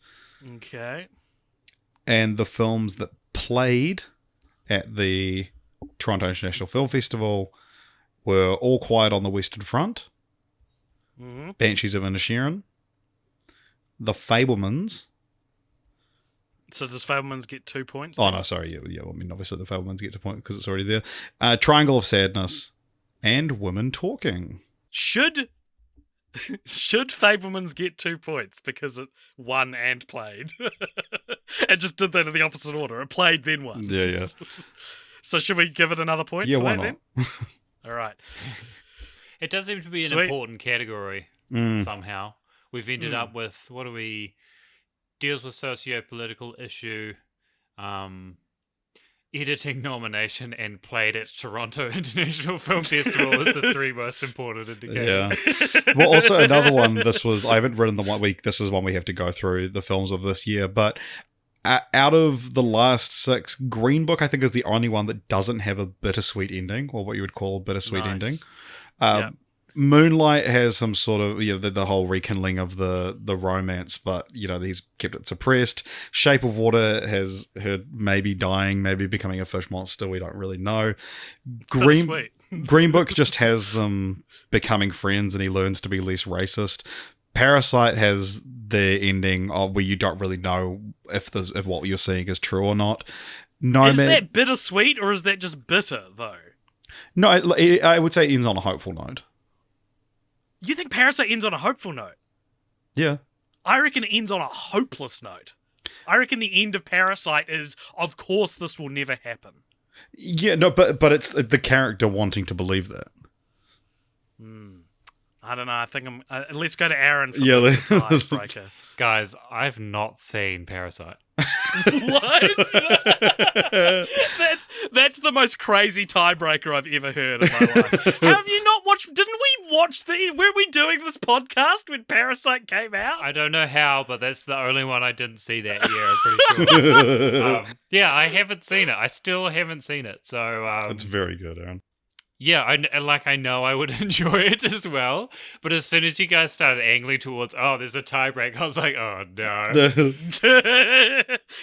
Okay. And the films that played at the Toronto International Film Festival were All Quiet on the Western Front, Banshees of Inisherin, The Fabelmans. So does Fabelmans get 2 points? Oh, no, sorry. Yeah, I mean, obviously the Fabelmans gets a point because it's already there. Triangle of Sadness and Women Talking. Should Fabelmans get 2 points because it won and played? It just did that in the opposite order. It played, then won. Yeah. So should we give it another point? Yeah, for why that, not? then? All right. It does seem to be an Sweet. important category somehow. We've ended up with, deals with socio-political issue, editing nomination, and played at Toronto International Film Festival as the 3 most important indicators. Yeah. Well, also another one, I haven't written the 1 week, this is one we have to go through the films of this year, but out of the last 6, Green Book I think is the only one that doesn't have a bittersweet ending, or what you would call a bittersweet ending. Moonlight has some sort of, the whole rekindling of the romance, but, he's kept it suppressed. Shape of Water has her maybe dying, maybe becoming a fish monster. We don't really know. Green Book just has them becoming friends and he learns to be less racist. Parasite has the ending of where you don't really know if what you're seeing is true or not. Is that bittersweet or is that just bitter, though? No, I would say it ends on a hopeful note. You think Parasite ends on a hopeful note? Yeah. I reckon it ends on a hopeless note. I reckon the end of Parasite is, of course this will never happen. Yeah, no, but it's the character wanting to believe that. I don't know. I think I'm. Let's go to Aaron for Yeah, the let's- tiebreaker. Guys, I've not seen Parasite. What? That's the most crazy tiebreaker I've ever heard in my life. Have you not watched? Didn't we watch were we doing this podcast when Parasite came out? I don't know how, but that's the only one I didn't see that year, I'm pretty sure. Yeah, I haven't seen it. I still haven't seen it. So It's very good, Aaron. yeah, I know I would enjoy it as well. But as soon as you guys started angling towards, there's a tiebreak, I was like, oh no.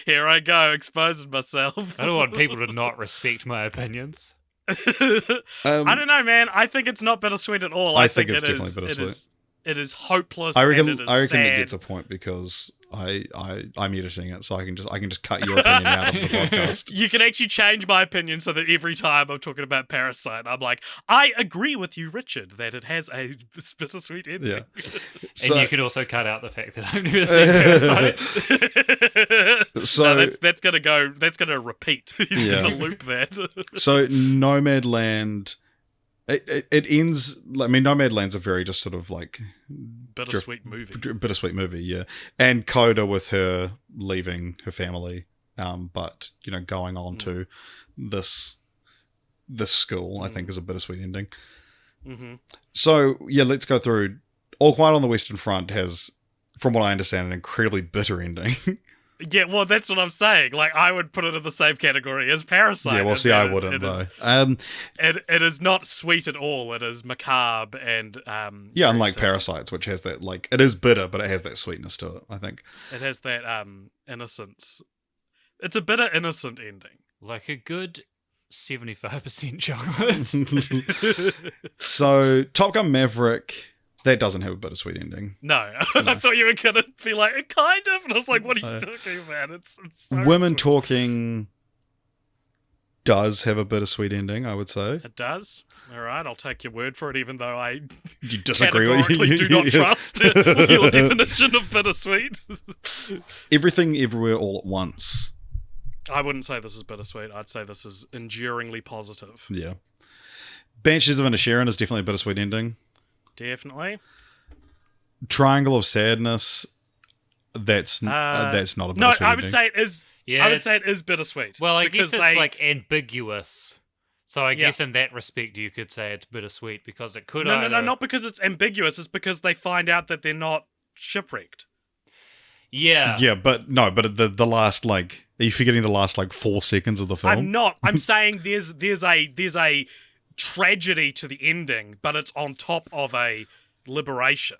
Here I go, exposing myself. I don't want people to not respect my opinions. I don't know, man. I think it's not bittersweet at all. I think it's definitely bittersweet. It is hopeless. I reckon. And it is I reckon sad. it gets a point because I'm editing it, so I can just cut your opinion out of the podcast. You can actually change my opinion so that every time I'm talking about Parasite, I'm like, I agree with you, Richard, that it has a bittersweet ending. Yeah. And So you can also cut out the fact that I've never seen Parasite. So no, that's gonna go. That's gonna repeat. He's gonna loop that. so Nomadland. It ends. I mean, Nomadland's a very just sort of like Bittersweet movie. Yeah. And Coda with her leaving her family, but going on to this school, I think is a bittersweet ending. Mm-hmm. So yeah, let's go through. All Quiet on the Western Front has, from what I understand, an incredibly bitter ending. Yeah, well, that's what I'm saying. Like, I would put it in the same category as Parasite. Yeah, well, see, I wouldn't though. It is not sweet at all. It is macabre and Yeah, unlike Parasites, which has that it is bitter, but it has that sweetness to it. I think it has that innocence. It's a bitter, innocent ending. Like a good 75% chocolate. So. Top Gun Maverick. That doesn't have a bittersweet ending. No. I thought you were gonna be like, kind of, and I was like, what are you talking about? It's so Women sweet. Talking does have a bittersweet ending, I would say. It does. All right, I'll take your word for it, even though I You disagree with categorically do not trust your definition of bittersweet. Everything Everywhere All at Once. I wouldn't say this is bittersweet. I'd say this is enduringly positive. Yeah. Banshees of Inisherin is definitely a bittersweet ending. Definitely. Triangle of Sadness. That's not a bittersweet No, I would ending. say it is. Yeah, I would say it is bittersweet. Well, I because guess it's like ambiguous. So I guess in that respect, you could say it's bittersweet because it could No, not because it's ambiguous. It's because they find out that they're not shipwrecked. Yeah. Yeah, but the last are you forgetting the last 4 seconds of the film? I'm not. I'm saying there's a tragedy to the ending, but it's on top of a liberation.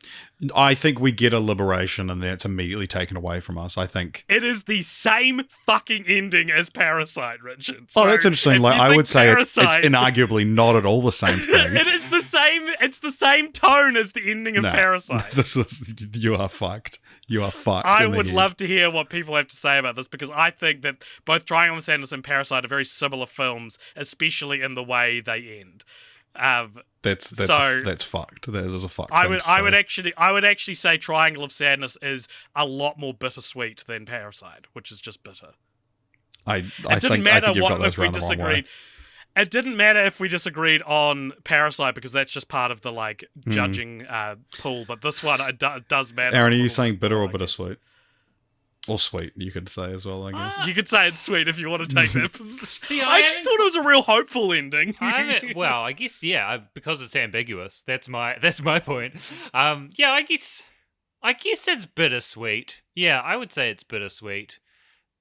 I think we get a liberation and that's immediately taken away from us. I think It is the same fucking ending as Parasite, Richard. Oh, that's interesting. if Like you I think would say it's Parasite- inarguably not at all the same thing. It is the same. It's the same tone as the ending of Nah, Parasite. You are fucked. You are fucked. I in the would head. love to hear what people have to say about this because I think that both Triangle of Sadness and Parasite are very similar films, especially in the way they end. That's so- fucked. That is a fucked. I thing would to say. I would actually say Triangle of Sadness is a lot more bittersweet than Parasite, which is just bitter. I It think didn't matter you've got what those if we around the wrong way. disagreed. It didn't matter if we disagreed on Parasite because that's just part of the judging pool. But this one it does matter. Aaron, a are you little saying bit bitter more, or I guess. bittersweet? Or sweet, you could say as well, I guess. You could say it's sweet if you want to take that position. See, I actually thought it was a real hopeful ending. Well, I guess because it's ambiguous. That's my point. Yeah, I guess it's bittersweet. Yeah, I would say it's bittersweet,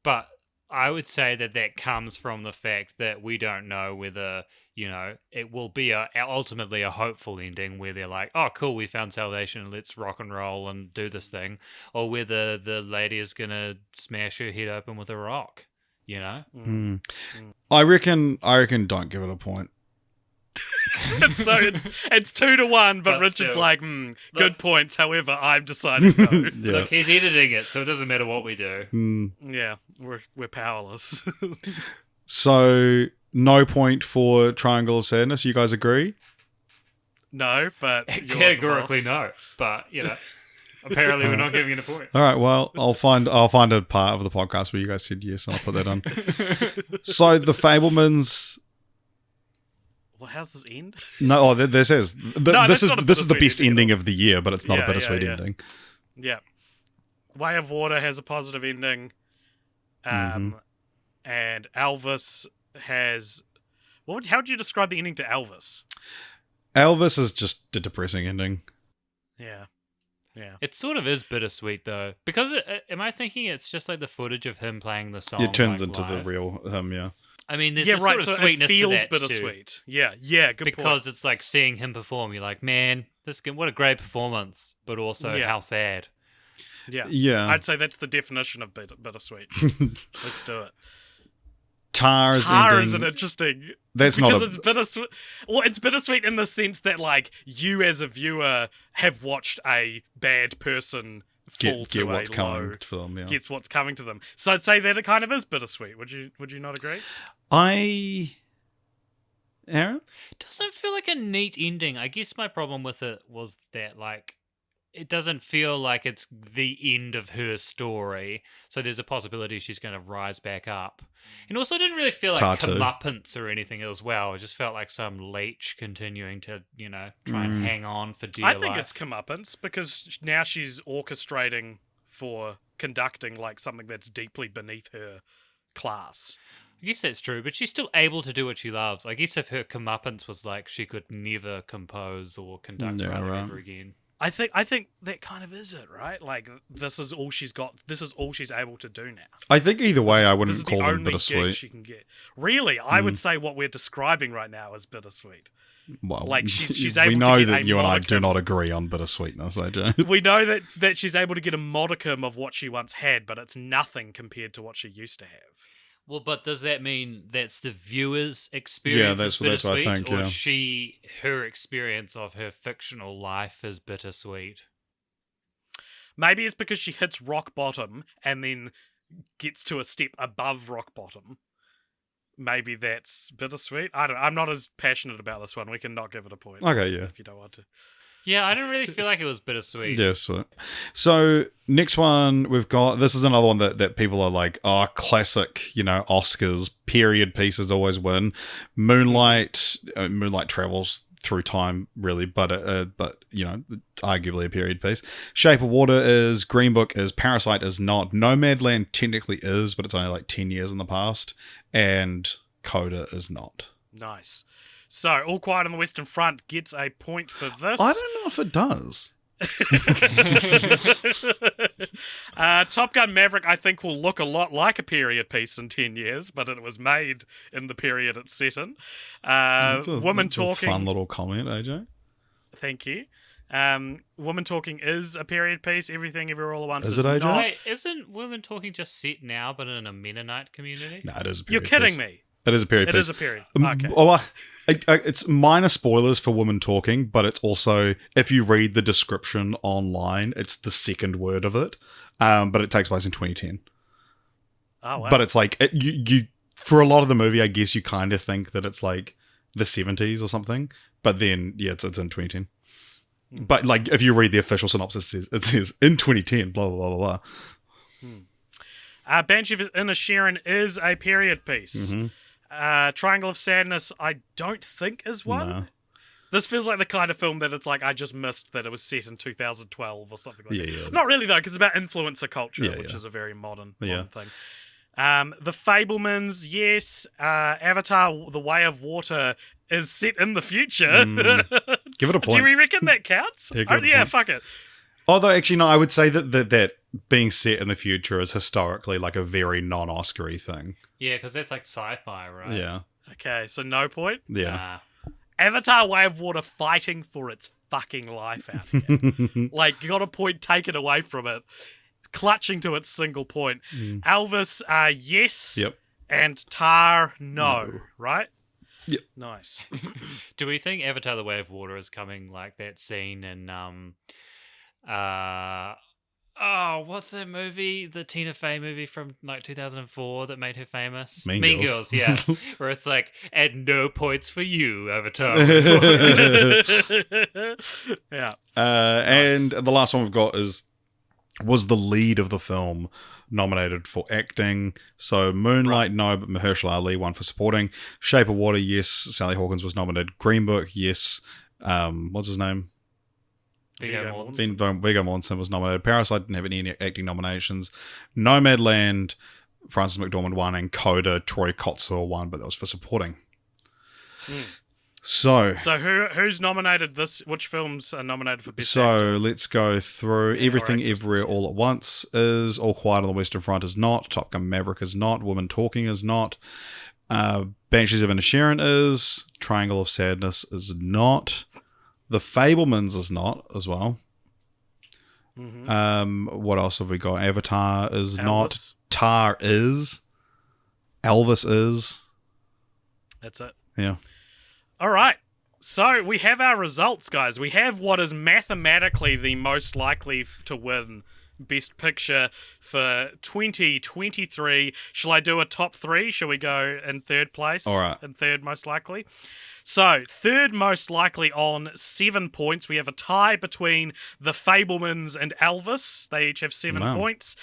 but I would say that comes from the fact that we don't know whether it will be ultimately a hopeful ending where they're like, oh, cool, we found salvation, let's rock and roll and do this thing, or whether the lady is gonna smash her head open with a rock. I reckon. Don't give it a point. So it's 2-1, but Richard's still. like, good points. However, I'm deciding no. Yeah. Look, he's editing it, so it doesn't matter what we do. Yeah, we're powerless. So no point for Triangle of Sadness. You guys agree? No, but you're the Categorically boss. no, but apparently we're not giving it a point. All right. Well, I'll find a part of the podcast where you guys said yes, and I'll put that on. So the Fablemans. Well, how's this end? No, this is this is the bittersweet best ending ending at all. of the year, but it's not a Yeah, bittersweet yeah. ending. Yeah. Way of Water has a positive ending. And Elvis has... How would you describe the ending to Elvis? Elvis is just a depressing ending. Yeah. Yeah. It sort of is bittersweet though, because am I thinking it's just like the footage of him playing the song? It turns like, into live? the real him, yeah. I mean, there's Yeah, a right. sort of So it sweetness feels to that bittersweet. too, Yeah. Good point. because it's like seeing him perform. You're like, man, what a great performance, but also how sad. Yeah. I'd say that's the definition of bittersweet. Let's do it. Tar's Tar ending. is an interesting... That's because not it's bittersweet. Well, it's bittersweet in the sense that, like, you as a viewer have watched a bad person fall get to what's a coming low, to them. Yeah. gets what's coming to them. So I'd say that it kind of is bittersweet. Would you not agree? Aaron? It doesn't feel like a neat ending. I guess my problem with it was that, like, it doesn't feel like it's the end of her story. So there's a possibility she's going to rise back up. And also, it didn't really feel like Tatu. comeuppance or anything as well. It just felt like some leech continuing to, try and hang on for dear life. I think it's comeuppance because now she's orchestrating for conducting like something that's deeply beneath her class. I guess that's true, but she's still able to do what she loves. I guess if her comeuppance was like she could never compose or conduct writing ever again. I think that kind of is it, right? Like, this is all she's got. This is all she's able to do now. I think either way, I This wouldn't is call the them only bittersweet. gig she can get. Really, I would say what we're describing right now is bittersweet. Well, Like, she's we able to know get that a you and I do modicum. not agree on bittersweetness, AJ. We know that she's able to get a modicum of what she once had, but it's nothing compared to what she used to have. Well, but does that mean that's the viewer's experience? that's is what I bittersweet, think, or yeah. her experience of her fictional life is bittersweet? Maybe it's because she hits rock bottom and then gets to a step above rock bottom. Maybe that's bittersweet. I'm not as passionate about this one. We can not give it a point. Okay, yeah. If you don't want to. Yeah, I didn't really feel like it was bittersweet. Yeah, sweet. So next one we've got, this is another one that people are like, oh, classic, Oscars, period pieces always win. Moonlight travels through time really, but it's arguably a period piece. Shape of Water is, Green Book is, Parasite is not, Nomadland technically is, but it's only like 10 years in the past, and Coda is not. Nice. So, All Quiet on the Western Front gets a point for this. I don't know if it does. Top Gun Maverick, I think, will look a lot like a period piece in 10 years, but it was made in the period it's set in. Woman That's Talking. a fun little comment, AJ. Thank you. Woman Talking is a period piece. Everything, Everywhere, All at Once Is it, AJ? not. Wait, isn't Women Talking just set now, but in a Mennonite community? No, it is a You're period kidding piece. me. It is a period It piece. is a period. Okay. It's minor spoilers for Women Talking, but it's also, if you read the description online, it's the second word of it. But it takes place in 2010. Oh, wow. But it's like, you for a lot of the movie, I guess you kind of think that it's like the 70s or something. But then, yeah, it's in 2010. But like, if you read the official synopsis, it says in 2010, blah, blah, blah, blah, blah. Banshee of Inisherin is a period piece. Mm-hmm. Triangle of Sadness, I don't think is one. No. This feels like the kind of film that it's like, I just missed that it was set in 2012 or something like that. Yeah. Not really, though, because it's about influencer culture, Yeah, which yeah. is a very modern Yeah. thing. The Fablemans, yes. Avatar, The Way of Water is set in the future. Give it a point. Do we reckon that counts? Yeah, give it a Yeah, point. fuck it. Although, actually, no, I would say that being set in the future is historically like a very non-Oscar-y thing. Yeah, because that's like sci-fi, right? Yeah. Okay, so no point. Yeah. Avatar Way of Water fighting for its fucking life out here. Like, got a point taken away from it. Clutching to its single point. Elvis, yes. Yep. And Tar, no. Right? Yep. Nice. Do we think Avatar: The Way of Water is coming like that scene in what's that movie? The Tina Fey movie from like 2004 that made her famous? Mean Girls, yeah. Where it's like, at no points for you, Avatar. Yeah. And the last one we've got was the lead of the film nominated for acting. So Moonlight, no, but Mahershala Ali won for supporting. Shape of Water, yes. Sally Hawkins was nominated. Green Book, yes. What's his name? Viggo Mortensen. Viggo Mortensen was nominated. Parasite didn't have any acting nominations. Nomadland, Frances McDormand won, and Coda, Troy Kotsur won, but that was for supporting. So who's nominated this? Which films are nominated for best So actor? let's go through Everything actress Everywhere this year. All at Once is, All Quiet on the Western Front is not, Top Gun Maverick is not, Women Talking is not, Banshees of Inisherin is, Triangle of Sadness is not, The Fabelmans is not as well. What else have we got? Avatar is not, Elvis. Tar is, Elvis is. That's it. Yeah. All right. So we have our results, guys. We have what is mathematically the most likely to win Best Picture for 2023. Shall I do a top three? Shall we go in third place? All right. In third most likely. So, third most likely on 7 points. We have a tie between The Fabelmans and Elvis. They each have 7 points.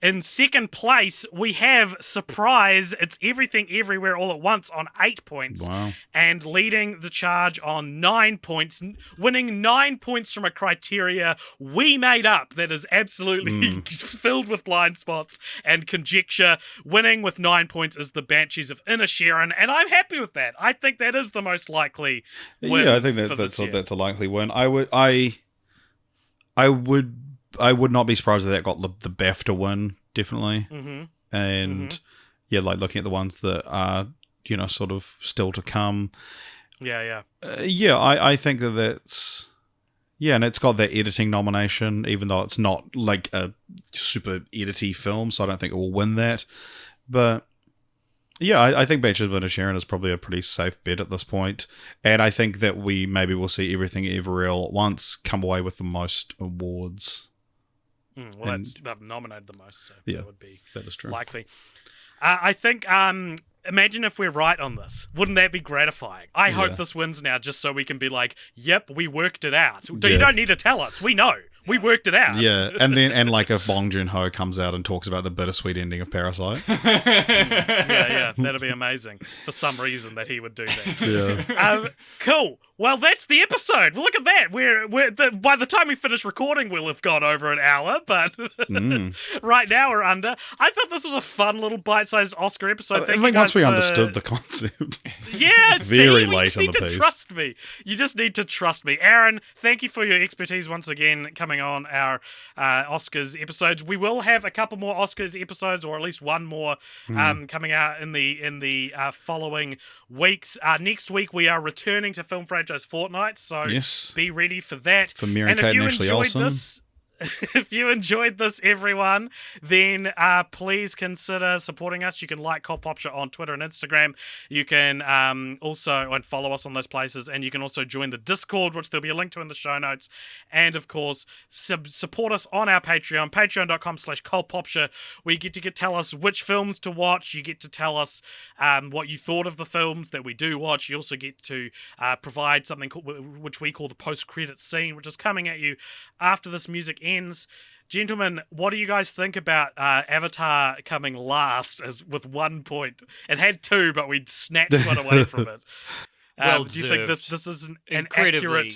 In second place, we have, surprise, it's Everything Everywhere All at Once on 8 points. Wow. And leading the charge on 9 points, winning 9 points from a criteria we made up that is absolutely filled with blind spots and conjecture. Winning with 9 points is the Banshees of Inisherin, and I'm happy with that. I think that is the most likely win. Yeah, I think for this year. that's a likely win. I would not be surprised if that got the BAFTA win, definitely. And yeah, like looking at the ones that are, sort of still to come. Yeah. I think that's, and it's got that editing nomination, even though it's not like a super edity film, so I don't think it will win that. But yeah, I think Banshees of Inisherin is probably a pretty safe bet at this point. And I think that we maybe will see Everything Everywhere All at Once come away with the most awards. Well, that's nominated the most, so yeah, that would be that is true. Likely. I think, imagine if we're right on this. Wouldn't that be gratifying? I hope this wins now, just so we can be like, yep, we worked it out. You don't need to tell us. We know. We worked it out. Yeah, and like if Bong Joon-ho comes out and talks about the bittersweet ending of Parasite. yeah, that'd be amazing. For some reason that he would do that. Yeah. Cool. Well, that's the episode. Well, look at that. By the time we finish recording, we'll have gone over an hour, but right now we're under. I thought this was a fun little bite-sized Oscar episode. I think once we understood the concept. Yeah, very late on the piece. Trust me. You just need to trust me. Aaron, thank you for your expertise once again coming on our Oscars episodes. We will have a couple more Oscars episodes, or at least one more coming out in the following weeks. Next week we are returning to Film Franchise Fortnight, so be ready for that. For Mary-Kate and Ashley Olsen. If you enjoyed this, everyone, then please consider supporting us. You can like Popture on Twitter and Instagram. You can also follow us on those places, and you can also join the Discord, which there'll be a link to in the show notes. And of course, support us on our Patreon, patreon.com/Popture, where you get to tell us which films to watch. You get to tell us what you thought of the films that we do watch. You also get to provide something which we call the post-credit scene, which is coming at you after this music ends. Gentlemen, what do you guys think about Avatar coming last with 1 point? It had 2, but we snatched one away from it. Well do you think this is an incredibly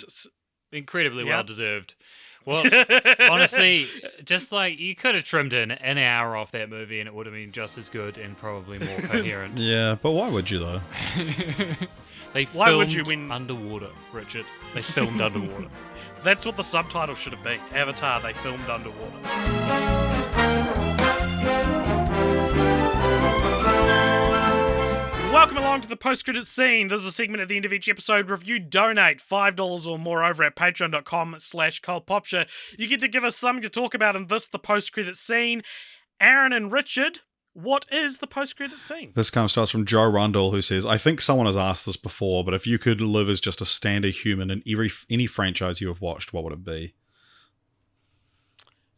well deserved? Well, honestly, just like you could have trimmed in an hour off that movie and it would have been just as good and probably more coherent. Yeah, but why would you though? Why would you win underwater, Richard? They filmed underwater. That's what the subtitle should have been. Avatar, they filmed underwater. Welcome along to the post-credit scene. This is a segment at the end of each episode. Review, donate $5 or more over at patreon.com/cultpopture. You get to give us something to talk about in this, the post-credit scene. Aaron and Richard, what is the post-credit scene? This starts from Joe Rundle, who says, I think someone has asked this before, but if you could live as just a standard human in any franchise you have watched, what would it be?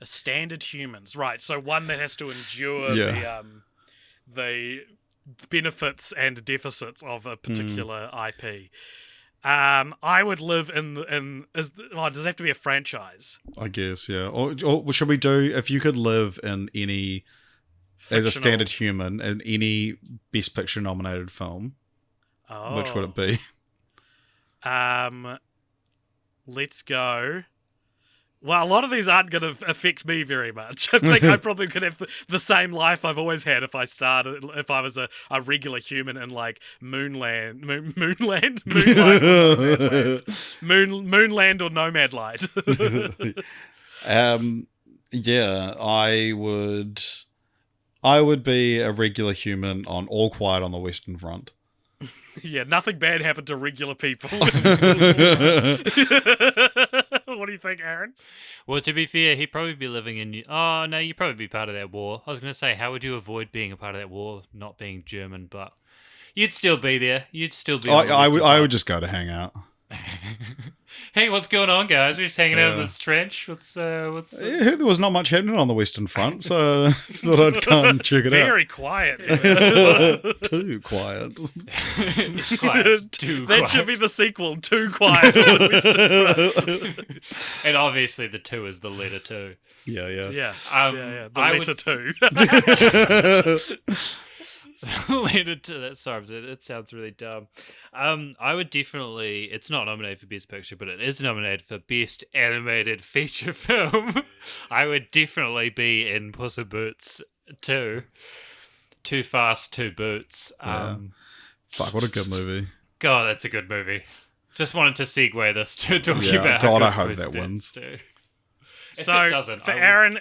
A standard humans. Right, so one that has to endure the benefits and deficits of a particular IP. I would live does it have to be a franchise? I guess, yeah. Or should we do, if you could live in any as a standard human in any Best Picture nominated film, which would it be? Let's go. Well, a lot of these aren't going to affect me very much. I think I probably could have the same life I've always had if I was a regular human in like Moonland or Nomadland. Yeah, I would be a regular human on All Quiet on the Western Front. Yeah, nothing bad happened to regular people. What do you think, Aaron? Well, to be fair, he'd probably be living in... Oh, no, you'd probably be part of that war. I was going to say, how would you avoid being a part of that war, not being German, but you'd still be there. You'd still be... I would just go to hang out. Hey, what's going on, guys? We're just hanging out in this trench. What's I heard there was not much happening on the Western Front, so I thought I'd come check it Very quiet. out. Too quiet. quiet. Too That quiet. should be the sequel, Too Quiet on the Western Front. And obviously the 2 is the letter 2. Yeah. Yeah, the I letter 2. Letter 2. That sounds really dumb. I would definitely... It's not nominated for Best Picture, but it is nominated for Best Animated Feature Film. I would definitely be in Puss in Boots 2. Too Fast, Two Boots. Fuck, what a good movie. God, that's a good movie. Just wanted to segue this to talking about... God, how I hope good that Puss wins. Too. So, If it doesn't, for I would- Aaron...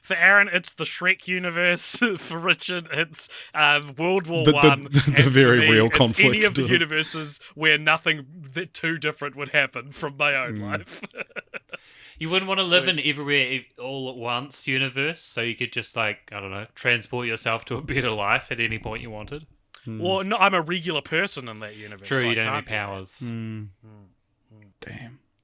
For Aaron, it's the Shrek universe. For Richard, it's World War One. The very real it's conflict. any of the universes where nothing too different would happen from my own life. You wouldn't want to live in everywhere all at once universe, so you could just, like, I don't know, transport yourself to a better life at any point you wanted. Well, no, I'm a regular person in that universe. True, so you I don't have can't any powers. Damn.